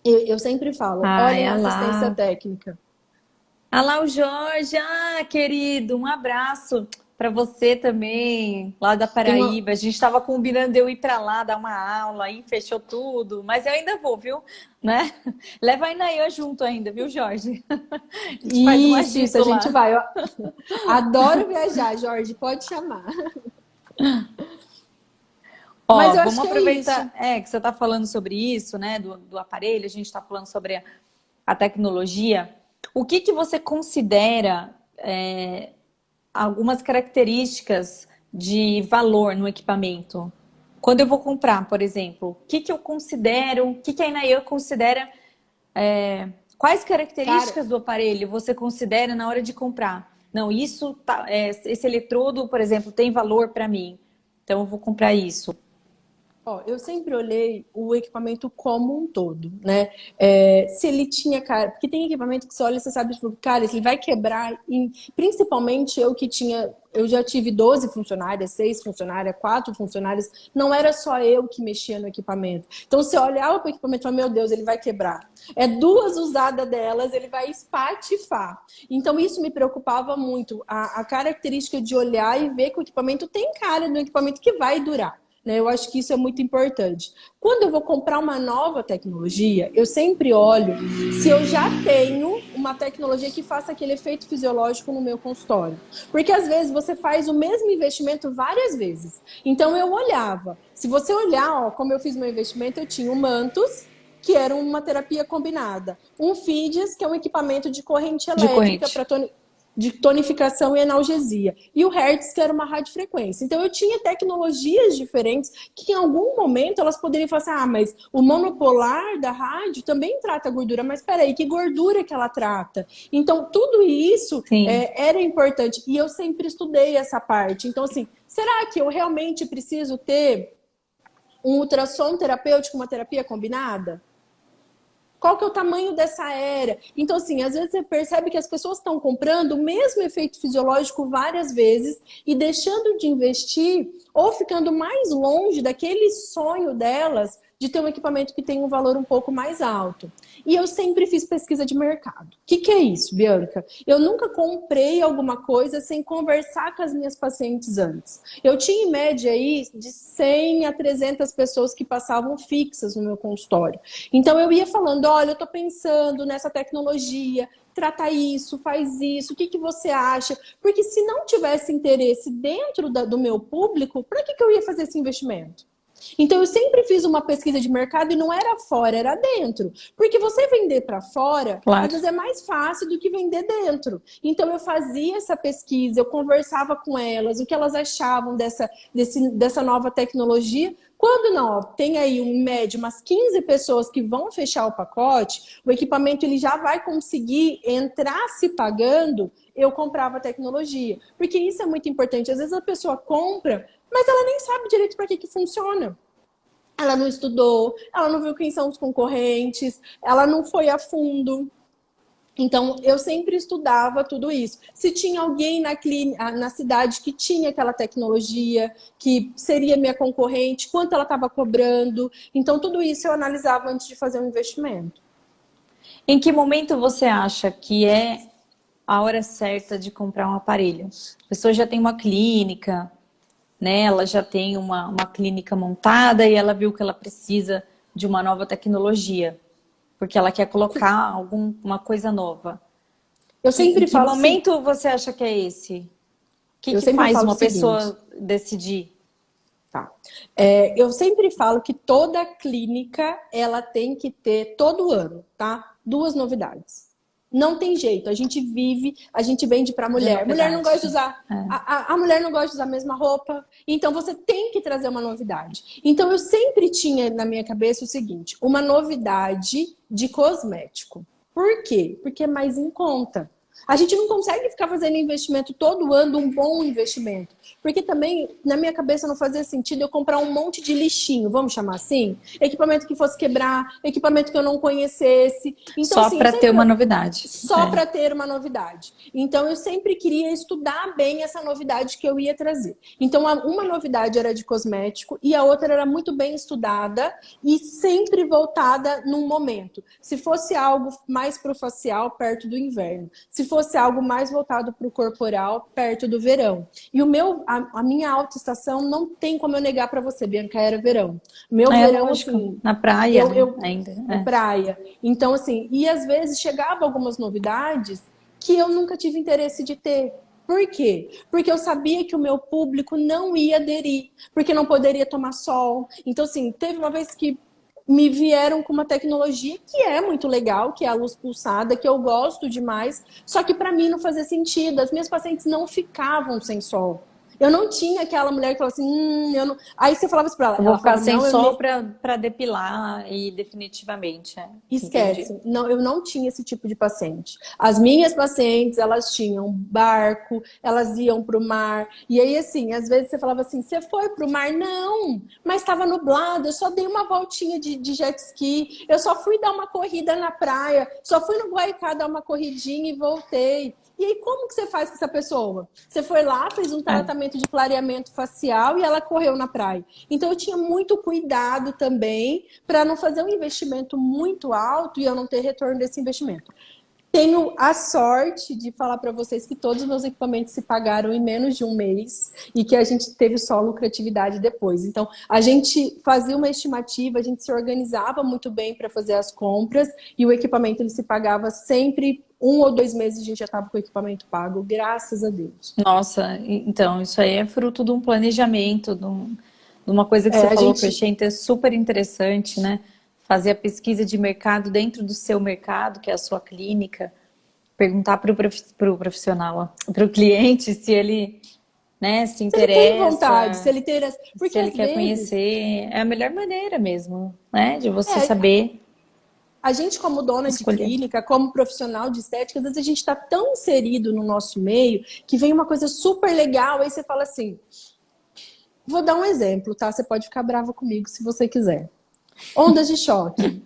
eu sempre falo, Ai, olhem a olha assistência lá. técnica. Olha lá o Jorge. Ah, querido, um abraço para você também, lá da Tem uma, Paraíba. A gente estava combinando de eu ir para lá dar uma aula, aí fechou tudo, mas eu ainda vou, viu? Né? Leva a Inayan junto ainda, viu, Jorge? A gente faz um Isso, a agito gente lá. vai. Eu adoro viajar, Jorge, pode chamar. Mas Ó, eu acho vamos que é isso. aproveitar, que você está falando sobre isso, né, do aparelho, a gente está falando sobre a tecnologia. O que que você considera algumas características de valor no equipamento? Quando eu vou comprar, por exemplo, o que que eu considero, o que que a Inayan considera, quais Cara, características do aparelho você considera na hora de comprar? Não, isso esse eletrodo, por exemplo, tem valor para mim, então eu vou comprar isso. Ó, eu sempre olhei o equipamento como um todo, né? Se ele tinha cara, porque tem equipamento que você olha e você sabe, tipo, cara, ele vai quebrar. Principalmente eu que tinha, eu já tive 12 funcionárias, 6 funcionárias, 4 funcionárias, não era só eu que mexia no equipamento. Então você olhava para o equipamento e falava, meu Deus, ele vai quebrar. É duas usadas delas, ele vai espatifar. Então isso me preocupava muito, a característica de olhar e ver que o equipamento tem cara do equipamento que vai durar. Né? Eu acho que isso é muito importante. Quando eu vou comprar uma nova tecnologia, eu sempre olho se eu já tenho uma tecnologia que faça aquele efeito fisiológico no meu consultório. Porque às vezes você faz o mesmo investimento várias vezes. Então eu olhava. Se você olhar, ó, como eu fiz meu investimento, eu tinha o Mantus, que era uma terapia combinada. Um FIDES, que é um equipamento de corrente De elétrica corrente. para de tonificação e analgesia. E o Hertz, que era uma radiofrequência. Então, eu tinha tecnologias diferentes que, em algum momento, elas poderiam falar assim, ah, mas o monopolar da rádio também trata gordura. Mas, peraí, que gordura que ela trata? Então, tudo isso Sim. era importante. E eu sempre estudei essa parte. Então, assim, será que eu realmente preciso ter um ultrassom terapêutico, uma terapia combinada? Qual que é o tamanho dessa área? Então, assim, às vezes você percebe que as pessoas estão comprando o mesmo efeito fisiológico várias vezes e deixando de investir ou ficando mais longe daquele sonho delas de ter um equipamento que tem um valor um pouco mais alto. E eu sempre fiz pesquisa de mercado. O que é isso, Bianca? Eu nunca comprei alguma coisa sem conversar com as minhas pacientes antes. Eu tinha em média aí de 100 a 300 pessoas que passavam fixas no meu consultório. Então eu ia falando, olha, eu estou pensando nessa tecnologia, trata isso, faz isso, o que você acha? Porque se não tivesse interesse dentro do meu público, para que eu ia fazer esse investimento? Então eu sempre fiz uma pesquisa de mercado e não era fora, era dentro. Porque você vender para fora, às Claro. vezes é mais fácil do que vender dentro. Então eu fazia essa pesquisa, eu conversava com elas, o que elas achavam dessa nova tecnologia. Quando não, tem aí um médio, umas 15 pessoas que vão fechar o pacote, o equipamento ele já vai conseguir entrar se pagando, eu comprava a tecnologia. Porque isso é muito importante. Às vezes a pessoa compra, mas ela nem sabe direito para que funciona. Ela não estudou, ela não viu quem são os concorrentes, ela não foi a fundo. Então, eu sempre estudava tudo isso. Se tinha alguém na cidade que tinha aquela tecnologia, que seria minha concorrente, quanto ela estava cobrando. Então, tudo isso eu analisava antes de fazer um investimento. Em que momento você acha que é a hora certa de comprar um aparelho? A pessoa já tem uma clínica, né? Ela já tem uma clínica montada e ela viu que ela precisa de uma nova tecnologia, porque ela quer colocar alguma coisa nova. Eu Em sempre que falo assim, momento você acha que é esse? O eu que sempre faz falo o uma seguinte, pessoa decidir? tá? Eu sempre falo que toda clínica ela tem que ter todo ano, tá? 2 novidades. Não tem jeito, a gente vive, a gente vende para De mulher. Mulher não gosta de novidade. usar, É. a mulher não gosta de usar a mesma roupa, então você tem que trazer uma novidade. Então eu sempre tinha na minha cabeça o seguinte: uma novidade de cosmético. Por quê? Porque é mais em conta. A gente não consegue ficar fazendo investimento todo ano, um bom investimento. Porque também, na minha cabeça, não fazia sentido eu comprar um monte de lixinho, vamos chamar assim? Equipamento que fosse quebrar, equipamento que eu não conhecesse. Então, Só assim, eu para ter sempre uma novidade. só É. para ter uma novidade. Então, eu sempre queria estudar bem essa novidade que eu ia trazer. Então, uma novidade era de cosmético e a outra era muito bem estudada e sempre voltada num momento. Se fosse algo mais para o facial, perto do inverno. Se fosse algo mais voltado para o corporal, perto do verão. E a minha autoestação não tem como eu negar para você, Bianca, era verão. Meu É verão, lógico, assim, na praia, né? Ainda. é É. praia. Então, assim, e às vezes chegava algumas novidades que eu nunca tive interesse de ter. Por quê? Porque eu sabia que o meu público não ia aderir, porque não poderia tomar sol. Então, assim, teve uma vez que me vieram com uma tecnologia que é muito legal, que é a luz pulsada, que eu gosto demais, só que para mim não fazia sentido. As minhas pacientes não ficavam sem sol. Eu não tinha aquela mulher que falava assim, eu não... Aí você falava isso pra ela. Eu vou Ela ficar falava, sem não, sol pra depilar e definitivamente, entendi. esquece. Não, eu não tinha esse tipo de paciente. As minhas pacientes, elas tinham barco, elas iam para o mar. E aí, assim, às vezes você falava assim, você foi para o mar? Não, mas estava nublado, eu só dei uma voltinha de jet ski, eu só fui dar uma corrida na praia, só fui no Guaicá dar uma corridinha e voltei. E aí, como que você faz com essa pessoa? Você foi lá, fez um É. tratamento de clareamento facial e ela correu na praia. Então, eu tinha muito cuidado também para não fazer um investimento muito alto e eu não ter retorno desse investimento. Tenho a sorte de falar para vocês que todos os meus equipamentos se pagaram em menos de um mês e que a gente teve só lucratividade depois. Então, a gente fazia uma estimativa, a gente se organizava muito bem para fazer as compras e o equipamento ele se pagava sempre 1 ou 2 meses a gente já estava com o equipamento pago, graças a Deus. Nossa, então, isso aí é fruto de um planejamento, de uma coisa que você A falou que eu gente achei super interessante, né? Fazer a pesquisa de mercado dentro do seu mercado, que é a sua clínica, perguntar para o profissional, para o cliente se ele, né, se se ele tem vontade, se interessa, ele ter. se Porque ele às quer vezes. conhecer. É a melhor maneira mesmo, né? De você É, saber a gente, como dona de escolher. clínica, como profissional de estética, às vezes a gente está tão inserido no nosso meio que vem uma coisa super legal, aí você fala assim: vou dar um exemplo, tá? Você pode ficar brava comigo se você quiser. Ondas de choque.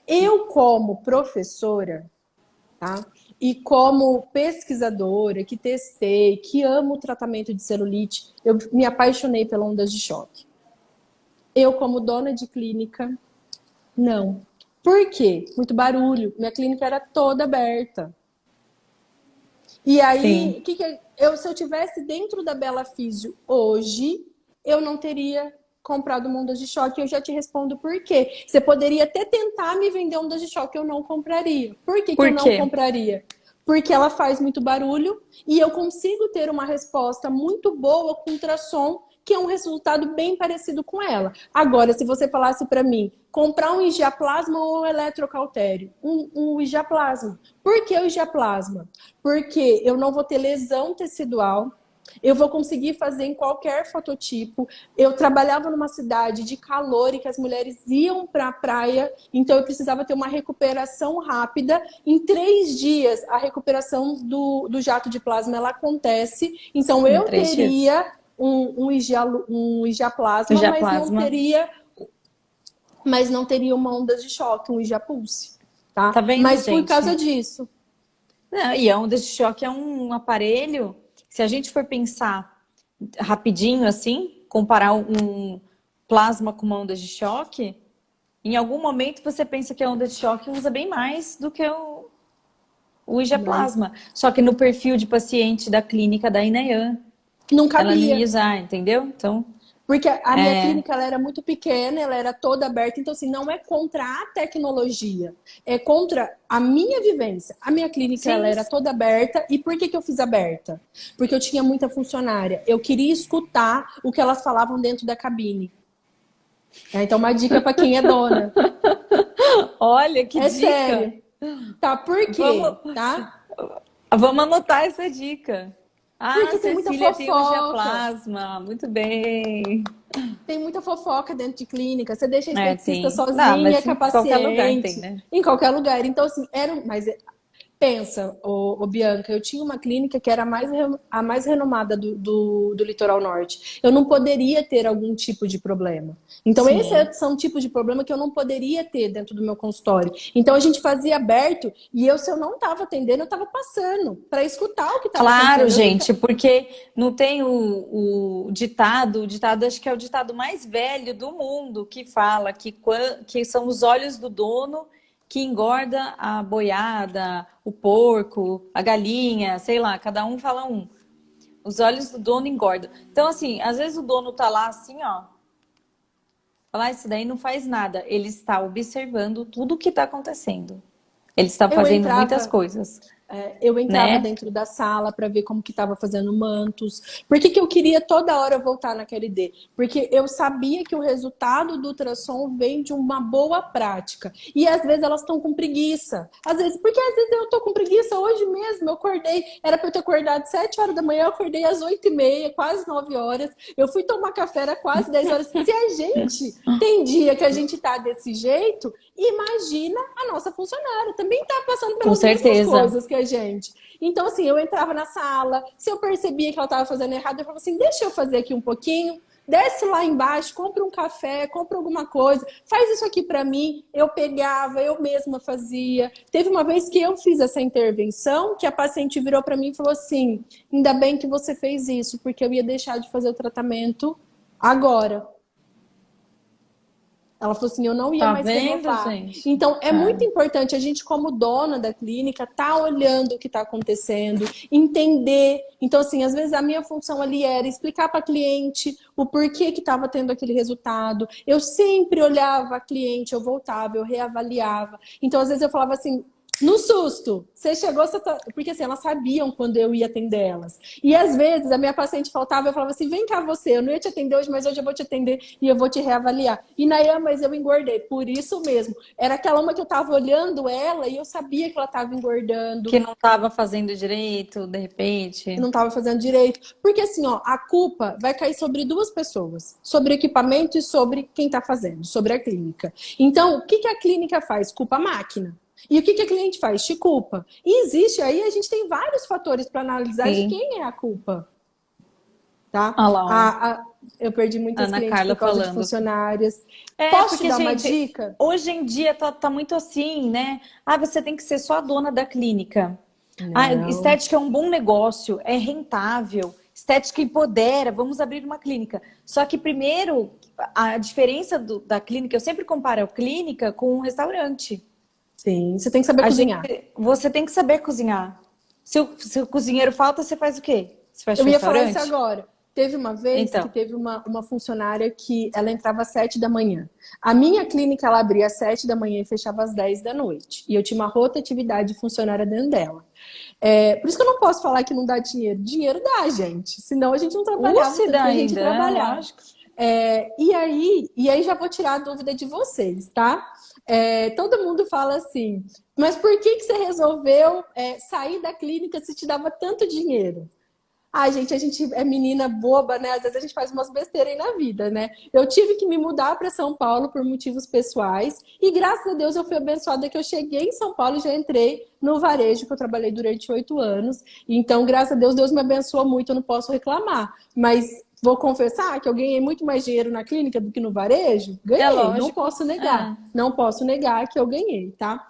Eu, como professora, tá? E como pesquisadora, que testei, que amo o tratamento de celulite, eu me apaixonei pela ondas de choque. Eu, como dona de clínica, não. Por quê? Muito barulho. Minha clínica era toda aberta. E aí, Sim. se eu tivesse dentro da Bela Físio hoje, eu não teria comprado uma ondas de choque. Eu já te respondo por quê. Você poderia até tentar me vender ondas de choque, eu não compraria. Por que que eu Por não quê? compraria? Porque ela faz muito barulho e eu consigo ter uma resposta muito boa com ultrassom, que é um resultado bem parecido com ela. Agora, se você falasse para mim, comprar um Igiaplasma ou um eletrocautério? Um Igiaplasma. Por que o Igiaplasma? Porque eu não vou ter lesão tecidual, eu vou conseguir fazer em qualquer fototipo. Eu trabalhava numa cidade de calor e que as mulheres iam para a praia, então eu precisava ter uma recuperação rápida. Em 3 dias, a recuperação do jato de plasma ela acontece. Então Em eu 3 dias. teria um Igiaplasma, Já plasma. mas não teria uma onda de choque, um Igiapulse, Tá tá? vendo, Mas por causa gente? disso. Não, e a onda de choque é um aparelho, se a gente for pensar rapidinho assim, comparar um plasma com uma onda de choque, em algum momento você pensa que a onda de choque usa bem mais do que o Mas Plasma. Só que no perfil de paciente da clínica da Inayan, não ela não ia cabia. usar, entendeu? Então, Porque a minha clínica ela era muito pequena, ela era toda aberta, então assim, não é contra a tecnologia, é contra a minha vivência. A minha clínica ela sim, era toda aberta, e por que que eu fiz aberta? Porque eu tinha muita funcionária, eu queria escutar o que elas falavam dentro da cabine. Então, uma dica para quem é dona. olha que É dica. sério. Tá, por Vamos, quê? Tá? vamos anotar essa dica. Ah, a Porque tem muita Cecília tem o fofoca. Plasma, muito bem. Tem muita fofoca dentro de clínica. Você deixa a É, esteticista tem. Não, sozinha mas com a em qualquer lugar tem, paciente, né? em qualquer lugar. Então, assim, mas pensa, Bianca, eu tinha uma clínica que era a mais renomada do Litoral Norte. Eu não poderia ter algum tipo de problema. Então, Sim. esses são tipos de problema que eu não poderia ter dentro do meu consultório. Então, a gente fazia aberto e se eu não estava atendendo, eu estava passando para escutar o que estava Claro, acontecendo. gente, porque não tem o ditado acho que é o ditado mais velho do mundo, que fala que são os olhos do dono que engorda a boiada, o porco, a galinha, sei lá, cada um fala um. Os olhos do dono engordam. Então, assim, às vezes o dono tá lá assim, ó, fala, isso daí não faz nada. Ele está observando tudo o que está acontecendo. Ele está Eu fazendo muitas entrava coisas. Eu entrava né? dentro da sala para ver como que estava fazendo mantos. Por que que eu queria toda hora voltar na QLD? Porque eu sabia que o resultado do ultrassom vem de uma boa prática. E às vezes elas estão com preguiça. Porque às vezes eu estou com preguiça. Hoje mesmo eu acordei, era para eu ter acordado 7 horas da manhã, eu acordei às 8h30, quase 9 horas. Eu fui tomar café, era quase 10 horas. Se a gente tem dia que a gente tá desse jeito, imagina a nossa funcionária. Também tá passando Com pelas mesmas certeza. coisas que a gente. Então, assim, eu entrava na sala, se eu percebia que ela estava fazendo errado, eu falava assim, deixa eu fazer aqui um pouquinho, desce lá embaixo, compra um café, compra alguma coisa, faz isso aqui para mim. Eu pegava, eu mesma fazia. Teve uma vez que eu fiz essa intervenção, que a paciente virou para mim e falou assim, ainda bem que você fez isso, porque eu ia deixar de fazer o tratamento agora. Ela falou assim, eu não ia Tá mais vendo, renovar. gente? Então, é É. muito importante a gente, como dona da clínica, tá olhando o que está acontecendo, entender. Então, assim, às vezes a minha função ali era explicar para a cliente o porquê que estava tendo aquele resultado. Eu sempre olhava a cliente, eu voltava, eu reavaliava. Então, às vezes eu falava assim, no susto, você chegou, você tá... porque assim, elas sabiam quando eu ia atender elas. E às vezes a minha paciente faltava, eu falava assim, vem cá você, eu não ia te atender hoje, mas hoje eu vou te atender e eu vou te reavaliar. E Nayã, mas eu engordei, por isso mesmo. Era aquela uma que eu tava olhando ela e eu sabia que ela tava engordando, Que não estava fazendo direito, de que repente. não tava fazendo direito. Porque assim, ó, a culpa vai cair sobre duas pessoas, sobre o equipamento e sobre quem tá fazendo, sobre a clínica. Então, o que que a clínica faz? Culpa a máquina. E o que que a cliente faz? Te culpa. E existe aí, a gente tem vários fatores para analisar de Sim. quem é a culpa, tá? Olha lá, ó. Eu perdi muitas Ana clientes Carla por causa de falando. funcionárias. É, Posso te porque, dar uma gente, dica? hoje em dia tá muito assim, né? Ah, você tem que ser só a dona da clínica. Ah, Não. estética é um bom negócio, é rentável, estética empodera, vamos abrir uma clínica. Só que primeiro, a diferença da clínica, eu sempre comparo a clínica com um restaurante. Sim, você tem que saber A cozinhar. gente, você tem que saber cozinhar. Se o cozinheiro falta, você faz o quê? Você fecha Eu o ia falar isso restaurante? agora. Teve uma vez que Então, teve uma funcionária que ela entrava às 7 da manhã. A minha clínica, ela abria às 7 da manhã e fechava às 10 da noite. E eu tinha uma rotatividade de funcionária dentro dela. Por isso que eu não posso falar que não dá dinheiro. Dinheiro dá, gente. Senão a gente não trabalhava o tanto lúcida que a gente ainda, é trabalhava. lógico. E aí já vou tirar a dúvida de vocês, tá? Todo mundo fala assim, mas por que que você resolveu sair da clínica se te dava tanto dinheiro? Ai, gente, a gente é menina boba, né? Às vezes a gente faz umas besteiras aí na vida, né? Eu tive que me mudar para São Paulo por motivos pessoais e graças a Deus eu fui abençoada que eu cheguei em São Paulo e já entrei no varejo, que eu trabalhei durante 8 anos. Então, graças a Deus, Deus me abençoou muito, eu não posso reclamar. Mas vou confessar que eu ganhei muito mais dinheiro na clínica do que no varejo? É Ganhei, não lógico. posso negar. É. Não posso negar que eu ganhei, tá?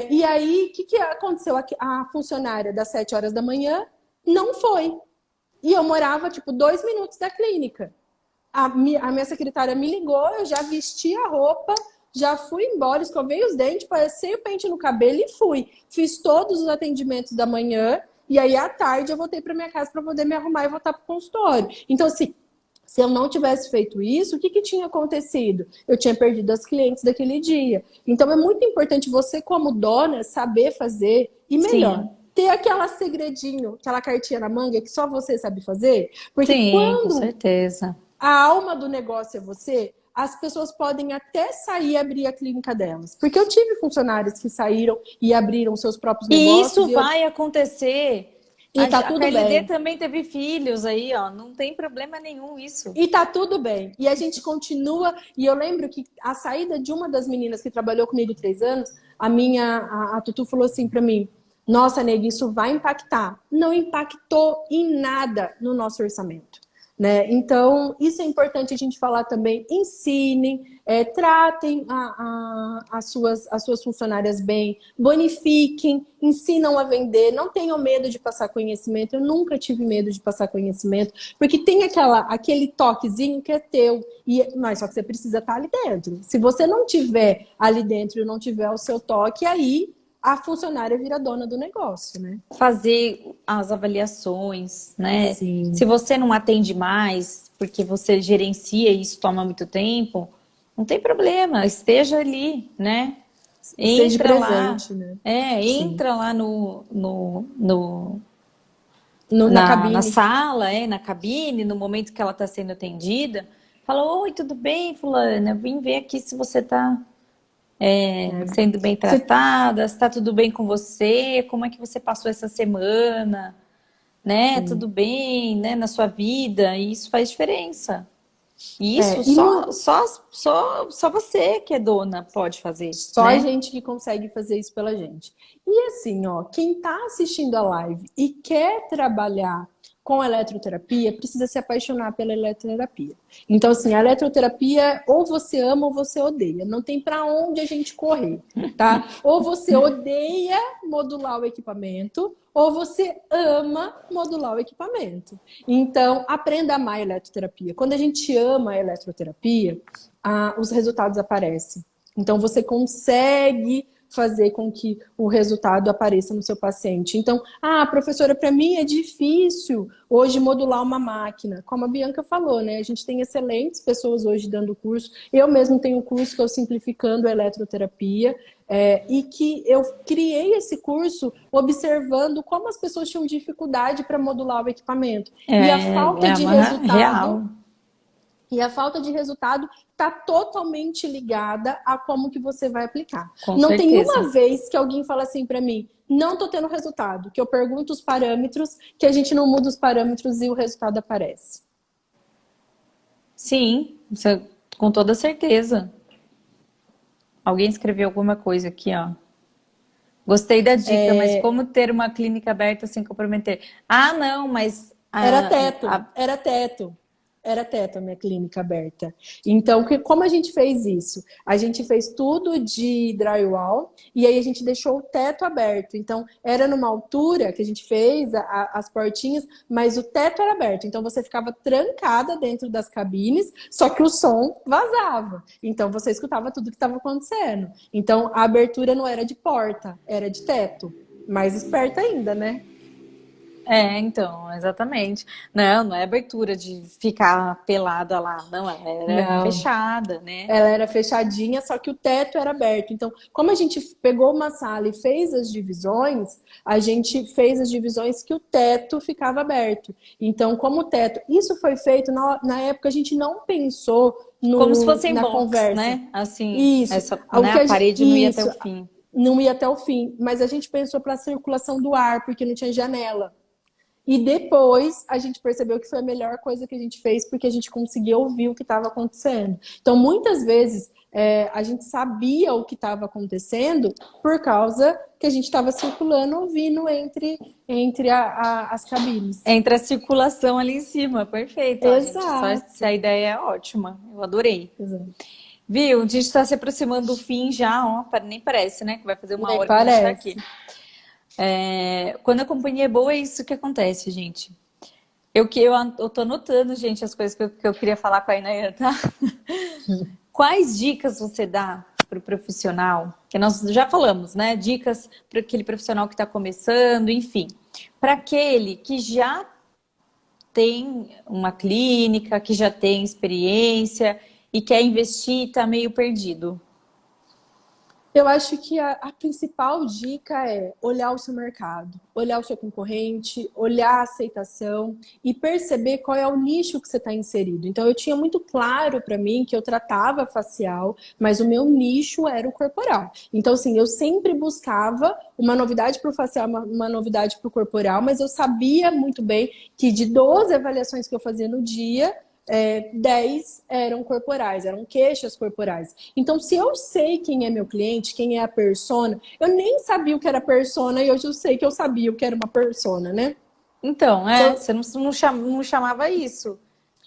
E aí, o que aconteceu? A funcionária das 7 horas da manhã não foi. E eu morava, tipo, 2 minutos da clínica. A minha secretária me ligou, eu já vesti a roupa, já fui embora, escovei os dentes, passei o pente no cabelo e fui. Fiz todos os atendimentos da manhã e aí à tarde eu voltei para minha casa para poder me arrumar e voltar para o consultório. Então, assim, se eu não tivesse feito isso, o que que tinha acontecido? Eu tinha perdido as clientes daquele dia. Então, é muito importante você, como dona, saber fazer e melhor. Sim, Ter aquela segredinho, aquela cartinha na manga que só você sabe fazer. Porque sim, com quando certeza. a alma do negócio é você, as pessoas podem até sair e abrir a clínica delas. Porque eu tive funcionários que saíram e abriram seus próprios E negócios isso vai acontecer. e tá A tudo KLD bem. também teve filhos aí, ó. Não tem problema nenhum isso. E tá tudo bem. E a gente continua. E eu lembro que a saída de uma das meninas que trabalhou comigo 3 anos, a Tutu falou assim para mim: Nossa, nega, isso vai impactar. Não impactou em nada no nosso orçamento. Né? Então, isso é importante a gente falar também. Ensinem, tratem as suas funcionárias bem, bonifiquem, ensinam a vender, não tenham medo de passar conhecimento. Eu nunca tive medo de passar conhecimento, porque tem aquele toquezinho que é teu, mas só que você precisa estar ali dentro. Se você não tiver ali dentro e não tiver o seu toque, aí a funcionária vira dona do negócio, né? Fazer as avaliações, né? Se Sim. você não atende mais, porque você gerencia e isso toma muito tempo, não tem problema, esteja ali, né? Seja Entra lá, presente, né? Sim. entra lá Na na cabine. sala, na cabine, no momento que ela está sendo atendida, fala, oi, tudo bem, fulana? Vim ver aqui se você está sendo bem Você tratada, se está tudo bem com você, como é que você passou essa semana, né? Tudo Sim. bem, né, na sua vida, e isso faz diferença. E isso É, e mu- só você que é dona pode fazer, Só a né? gente que consegue fazer isso pela gente. E assim, ó, quem está assistindo a live e quer trabalhar com eletroterapia, precisa se apaixonar pela eletroterapia. Então, assim, a eletroterapia ou você ama ou você odeia. Não tem para onde a gente correr, tá? Ou você odeia modular o equipamento, ou você ama modular o equipamento. Então, aprenda a amar a eletroterapia. Quando a gente ama a eletroterapia, os resultados aparecem. Então, você consegue fazer com que o resultado apareça no seu paciente. Então, professora, para mim é difícil hoje modular uma máquina. Como a Bianca falou, né? A gente tem excelentes pessoas hoje dando curso. Eu mesmo tenho um curso que eu simplificando a eletroterapia. E que eu criei esse curso observando como as pessoas tinham dificuldade para modular o equipamento. E a falta É de uma resultado real, está totalmente ligada a como que você vai aplicar. com Não tem certeza. uma vez que alguém fala assim para mim, não estou tendo resultado, que eu pergunto os parâmetros, que a gente não muda os parâmetros e o resultado aparece. Sim, com toda certeza. Alguém escreveu alguma coisa aqui, ó. Gostei da dica, mas como ter uma clínica aberta sem comprometer? Ah, não, mas Era teto, era teto. Era teto a minha clínica aberta. Então, como a gente fez isso? A gente fez tudo de drywall e aí a gente deixou o teto aberto. Então, era numa altura que a gente fez as portinhas, mas o teto era aberto. Então, você ficava trancada dentro das cabines, só que o som vazava. Então, você escutava tudo que estava acontecendo. Então, a abertura não era de porta, era de teto. Mais esperta ainda, né? então, exatamente. Não, não é abertura de ficar pelada lá, não, ela era Não. fechada, né? Ela era fechadinha, só que o teto era aberto. Então, como a gente pegou uma sala e fez as divisões, a gente fez as divisões que o teto ficava aberto. Então, como o teto, isso foi feito na época a gente não pensou Como se fosse em na box, conversa. né? Assim, Isso, essa, o né, que a parede não ia até isso o fim. não ia até o fim, mas a gente pensou para a circulação do ar, porque não tinha janela. E depois a gente percebeu que foi a melhor coisa que a gente fez, porque a gente conseguia ouvir o que estava acontecendo. Então, muitas vezes, a gente sabia o que estava acontecendo por causa que a gente estava circulando, ouvindo entre as cabines. Entre a circulação ali em cima, perfeito, ó, gente. Só Exato. essa ideia é ótima, eu adorei. Exato. Viu? A gente está se aproximando do fim já, ó, nem parece, né? Que vai fazer uma Nem hora que a gente está aqui. parece. Quando a companhia é boa, é isso que acontece, gente. Eu tô anotando, gente, as coisas que eu queria falar com a Inayan, tá? Quais dicas você dá para o profissional? Que nós já falamos, né? Dicas para aquele profissional que está começando, enfim. Para aquele que já tem uma clínica, que já tem experiência e quer investir e está meio perdido. Eu acho que a principal dica é olhar o seu mercado, olhar o seu concorrente, olhar a aceitação e perceber qual é o nicho que você está inserido. Então, eu tinha muito claro para mim que eu tratava facial, mas o meu nicho era o corporal. Então, assim, eu sempre buscava uma novidade para o facial, uma novidade para o corporal, mas eu sabia muito bem que de 12 avaliações que eu fazia no dia, 10 eram corporais, eram queixas corporais. Então, se eu sei quem é meu cliente, quem é a persona, eu nem sabia o que era persona e hoje eu sei que eu sabia o que era uma persona, né? Então, Então, você não chamava isso, eu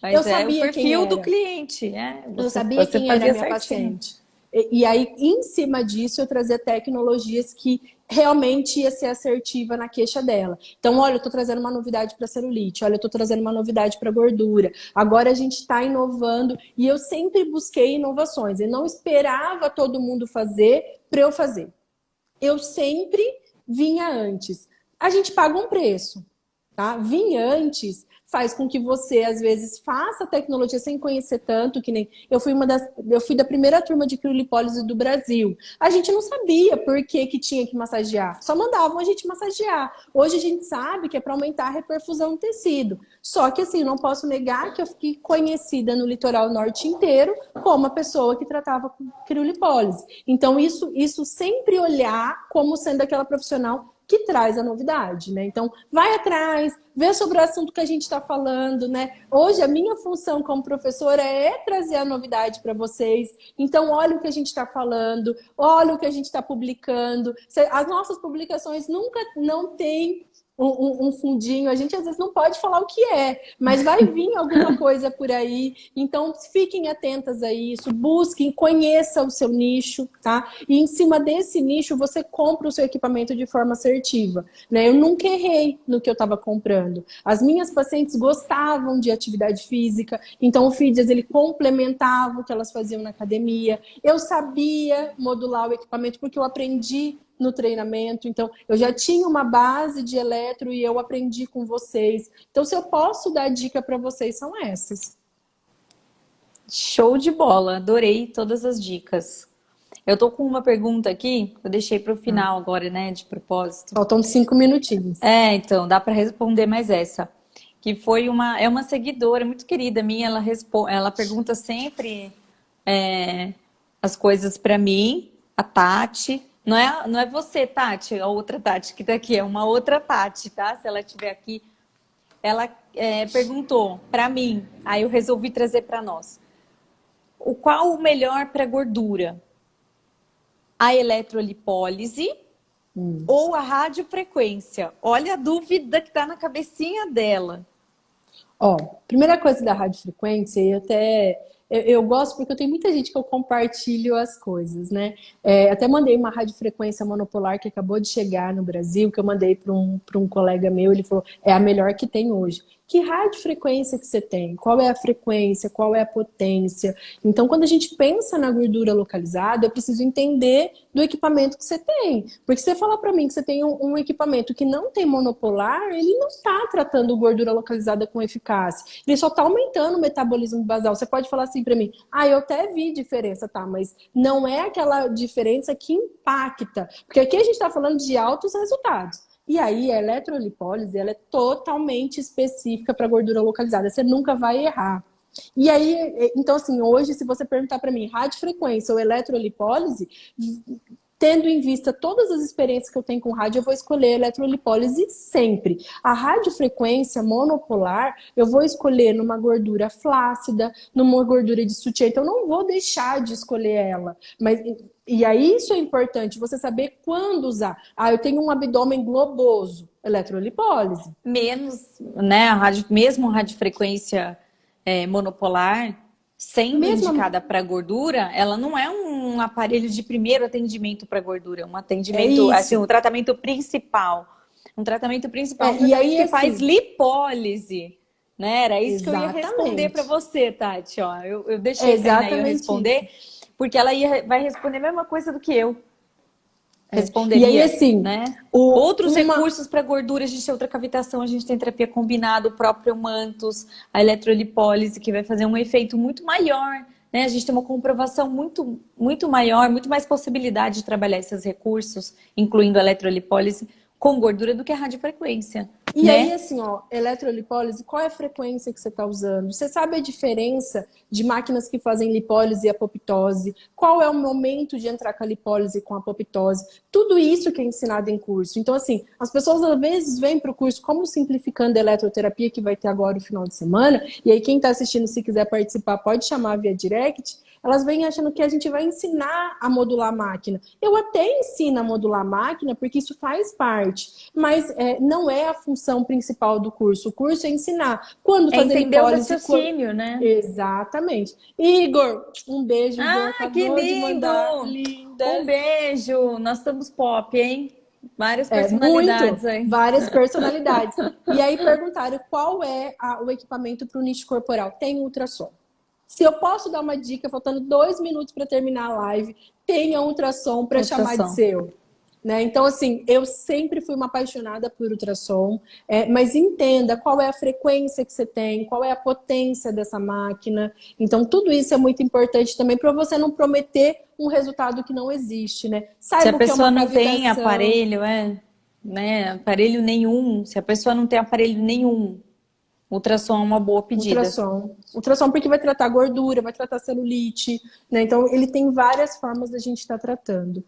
mas é o sabia quem perfil do era. cliente, né? Eu sabia Você quem era a fazia minha certinho. paciente. E aí, em cima disso, eu trazia tecnologias que realmente ia ser assertiva na queixa dela. Então, olha, eu estou trazendo uma novidade para celulite, olha, eu estou trazendo uma novidade para gordura. Agora a gente está inovando e eu sempre busquei inovações. Eu não esperava todo mundo fazer para eu fazer. Eu sempre vinha antes. A gente paga um preço. tá? Vir antes faz com que você, às vezes, faça a tecnologia sem conhecer tanto, que nem eu fui da primeira turma de criolipólise do Brasil. A gente não sabia por que que tinha que massagear, só mandavam a gente massagear. Hoje a gente sabe que é para aumentar a reperfusão do tecido. Só que assim, não posso negar que eu fiquei conhecida no litoral norte inteiro como a pessoa que tratava com criolipólise. Então, isso sempre olhar como sendo aquela profissional que traz a novidade, né? Então, vai atrás, vê sobre o assunto que a gente está falando, né? Hoje, a minha função como professora é trazer a novidade para vocês. Então, olha o que a gente está falando, olha o que a gente está publicando. As nossas publicações nunca não têm um fundinho, a gente às vezes não pode falar o que é, mas vai vir alguma coisa por aí, então fiquem atentas a isso, busquem, conheça o seu nicho, tá? E em cima desse nicho você compra o seu equipamento de forma assertiva, né? Eu nunca errei no que eu estava comprando. As minhas pacientes gostavam de atividade física, então o Fitness ele complementava o que elas faziam na academia. Eu sabia modular o equipamento porque eu aprendi no treinamento, então eu já tinha uma base de eletro e eu aprendi com vocês. Então, se eu posso dar dica para vocês, são essas. Show de bola, adorei todas as dicas. Eu tô com uma pergunta aqui, eu deixei para o final agora, né, de propósito. Faltam 5 minutinhos. Então, dá para responder mais essa. Que foi é uma seguidora muito querida minha, ela pergunta sempre as coisas para mim, a Tati. Não é você, Tati, a outra Tati que tá aqui, é uma outra Tati, tá? Se ela estiver aqui, ela perguntou para mim, aí eu resolvi trazer para nós. Qual o melhor para gordura? A eletrolipólise ou a radiofrequência? Olha a dúvida que tá na cabecinha dela. Ó, primeira coisa da radiofrequência, e até eu gosto porque eu tenho muita gente que eu compartilho as coisas, né? Até mandei uma radiofrequência monopolar que acabou de chegar no Brasil, que eu mandei para um colega meu, ele falou, é a melhor que tem hoje. Que radiofrequência que você tem? Qual é a frequência? Qual é a potência? Então, quando a gente pensa na gordura localizada, eu preciso entender do equipamento que você tem. Porque se você falar para mim que você tem um equipamento que não tem monopolar, ele não está tratando gordura localizada com eficácia. Ele só está aumentando o metabolismo basal. Você pode falar assim para mim, eu até vi diferença, tá? Mas não é aquela diferença que impacta. Porque aqui a gente está falando de altos resultados. E aí, a eletrolipólise, ela é totalmente específica para gordura localizada. Você nunca vai errar. E aí, então assim, hoje, se você perguntar para mim, radiofrequência ou eletrolipólise, tendo em vista todas as experiências que eu tenho com rádio, eu vou escolher eletrolipólise sempre. A radiofrequência monopolar, eu vou escolher numa gordura flácida, numa gordura de sutiã, então eu não vou deixar de escolher ela. E aí isso é importante, você saber quando usar. Eu tenho um abdômen globoso, eletrolipólise. Menos, né, mesmo a radiofrequência monopolar, sendo indicada para gordura, ela não é um aparelho de primeiro atendimento para gordura, é um atendimento, assim, um tratamento principal. Um tratamento principal e aí, que assim, faz lipólise. Né? Era isso exatamente. que eu ia responder para você, Tati. Ó, eu deixei para eu responder, porque ela vai responder a mesma coisa do que eu responderia. E aí, assim, né? Outros recursos para gordura, a gente tem outra cavitação, a gente tem terapia combinada, o próprio mantos, a eletrolipólise, que vai fazer um efeito muito maior. Né? A gente tem uma comprovação muito, muito maior, muito mais possibilidade de trabalhar esses recursos, incluindo a eletrolipólise, com gordura do que a radiofrequência. E aí, assim, eletrolipólise, qual é a frequência que você está usando? Você sabe a diferença de máquinas que fazem lipólise e apoptose? Qual é o momento de entrar com a lipólise e com a apoptose? Tudo isso que é ensinado em curso. Então, assim, as pessoas às vezes vêm para o curso como simplificando a eletroterapia, que vai ter agora o final de semana, e aí quem está assistindo, se quiser participar, pode chamar via direct. Elas vêm achando que a gente vai ensinar a modular a máquina. Eu até ensino a modular a máquina, porque isso faz parte, mas não é a função principal do curso. O curso é ensinar. Quando fazer entender lipólise, o raciocínio, né? Exatamente. Igor, um beijo. Igor acabou de mandar. Linda. Um beijo. Nós estamos pop, hein? Várias personalidades aí. Várias personalidades. E aí perguntaram qual é o equipamento para o nicho corporal. Tem ultrassom. Se eu posso dar uma dica, faltando 2 minutos para terminar a live, tenha ultrassom para chamar de seu. né? Então, assim, eu sempre fui uma apaixonada por ultrassom, mas entenda qual é a frequência que você tem, qual é a potência dessa máquina. Então, tudo isso é muito importante também para você não prometer um resultado que não existe, né? Se a Saiba o que é pessoa uma não tem cavitação. aparelho, né? Aparelho nenhum. Se a pessoa não tem aparelho nenhum, ultrassom é uma boa pedida. Ultrassom. Ultrassom porque vai tratar gordura, vai tratar celulite, né? Então, ele tem várias formas da gente estar tratando.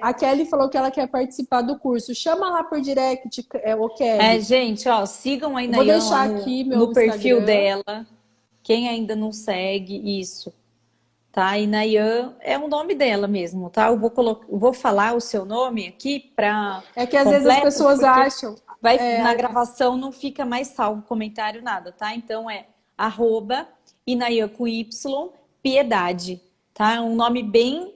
A Kelly falou que ela quer participar do curso. Chama lá por direct, ô Kelly. Gente, ó, sigam a Eu vou Inayan lá deixar aqui no meu perfil Instagram. dela. Quem ainda não segue, isso, tá? Inayan é o nome dela mesmo, tá? Vou falar o seu nome aqui para É que às vezes as completo, pessoas porque acham. na gravação não fica mais salvo comentário, nada, tá? Então é @Inayan com Y, Piedade, tá? É um nome bem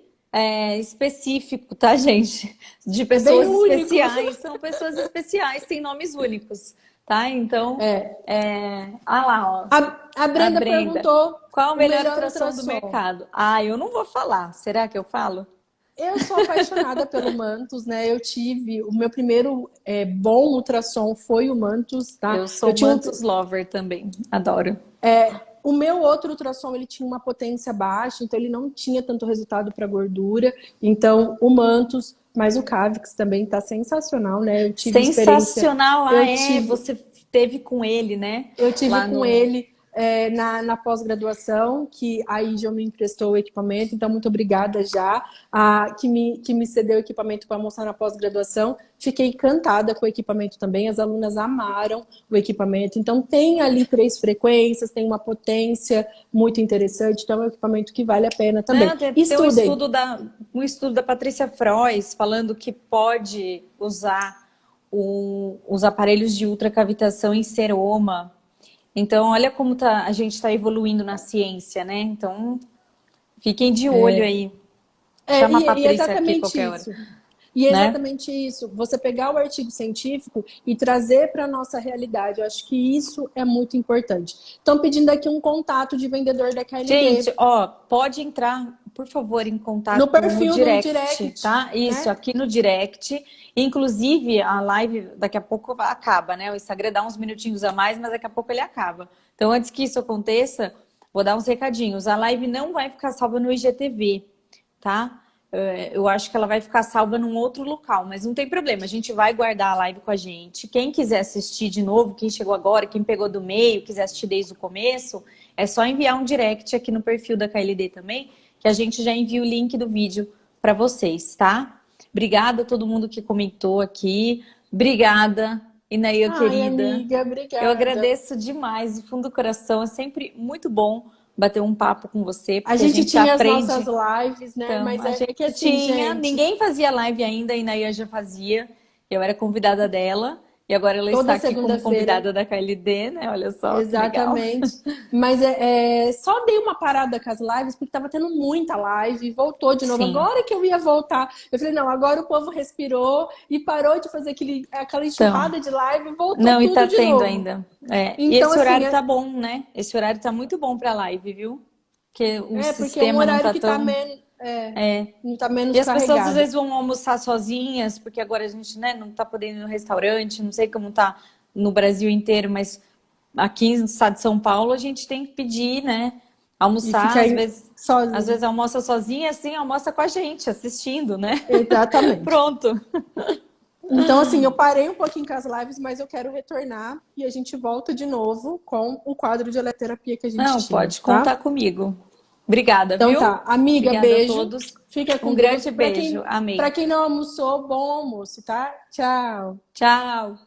específico, tá, gente? De É bem pessoas único. especiais, são pessoas especiais, têm nomes únicos, tá? Então, lá, ó, A a Brenda Brenda. perguntou Qual o o melhor melhor ultrassom do ultrassom. mercado? Eu não vou falar. Será que eu falo? Eu sou apaixonada pelo Mantus, né? Eu tive o meu primeiro bom ultrassom foi o Mantus, tá? Eu Eu sou tinha Mantus Lover também. Adoro. o meu outro ultrassom, ele tinha uma potência baixa, então ele não tinha tanto resultado para gordura. Então o Mantus, mas o Cavix também tá sensacional, né? Eu tive experiência, Sensacional. eu tive Você teve com ele, né? Eu tive Lá com no. ele na pós-graduação, que a IJA me emprestou o equipamento, então muito obrigada já, que me cedeu o equipamento para mostrar na pós-graduação. Fiquei encantada com o equipamento também, as alunas amaram o equipamento. Então tem ali 3 frequências, tem uma potência muito interessante, então é um equipamento que vale a pena também. Não, tem Estudem. um estudo da Patrícia Frois falando que pode usar os aparelhos de ultracavitação em seroma. Então, olha como a gente está evoluindo na ciência, né? Então, fiquem de olho aí. Chama a E é Patrícia aqui exatamente qualquer hora, isso. E é né? exatamente isso. Você pegar o artigo científico e trazer para a nossa realidade. Eu acho que isso é muito importante. Estão pedindo aqui um contato de vendedor da KLD. Gente, ó, pode entrar, por favor, em No contato no perfil do direct, direct, tá? Isso, né? aqui no direct. Inclusive, a live daqui a pouco acaba, né? O Instagram dá uns minutinhos a mais, mas daqui a pouco ele acaba. Então, antes que isso aconteça, vou dar uns recadinhos. A live não vai ficar salva no IGTV, tá? Eu acho que ela vai ficar salva num outro local, mas não tem problema. A gente vai guardar a live com a gente. Quem quiser assistir de novo, quem chegou agora, quem pegou do meio, quiser assistir desde o começo, é só enviar um direct aqui no perfil da KLD também, que a gente já envia o link do vídeo para vocês, tá? Obrigada a todo mundo que comentou aqui. Obrigada, Inaia Ai, querida. amiga, Eu obrigada. agradeço demais, do fundo do coração. É sempre muito bom bater um papo com você, A porque a gente gente tinha as nossas aprende. lives, né? Então, Mas a é que gente assim, tinha, gente, ninguém fazia live ainda, a Inaia já fazia. Eu era convidada dela e agora ela está toda aqui como segunda-feira. convidada da KLD, né? Olha só que legal. Exatamente. Mas só dei uma parada com as lives porque tava tendo muita live, voltou de novo. Sim. Agora que eu ia voltar, eu falei, não, agora o povo respirou e parou de fazer aquela Então, enxurrada de live, voltou não, e tá tudo de tendo novo. ainda. E Então, esse assim, horário tá bom, né? Esse horário tá muito bom pra live, viu? Porque o porque é um sistema não horário tá que tá tão. não tá menos E as pessoas às carregado. vezes vão almoçar sozinhas, porque agora a gente, né, não tá podendo ir no restaurante, não sei como tá no Brasil inteiro, mas aqui no estado de São Paulo a gente tem que pedir, né? E Almoçar, ficar às sozinho. vezes almoça sozinha, assim, almoça com a gente, assistindo, né? Exatamente. Pronto. Então, assim, eu parei um pouquinho com as lives, mas eu quero retornar e a gente volta de novo com o quadro de eletroterapia que a gente Não, tinha, pode contar tá? comigo. Obrigada, Então viu? tá, amiga, Obrigada a beijo. todos. Fica Um com Deus. grande beijo. Para Amém. quem não almoçou, bom almoço, tá? Tchau. Tchau.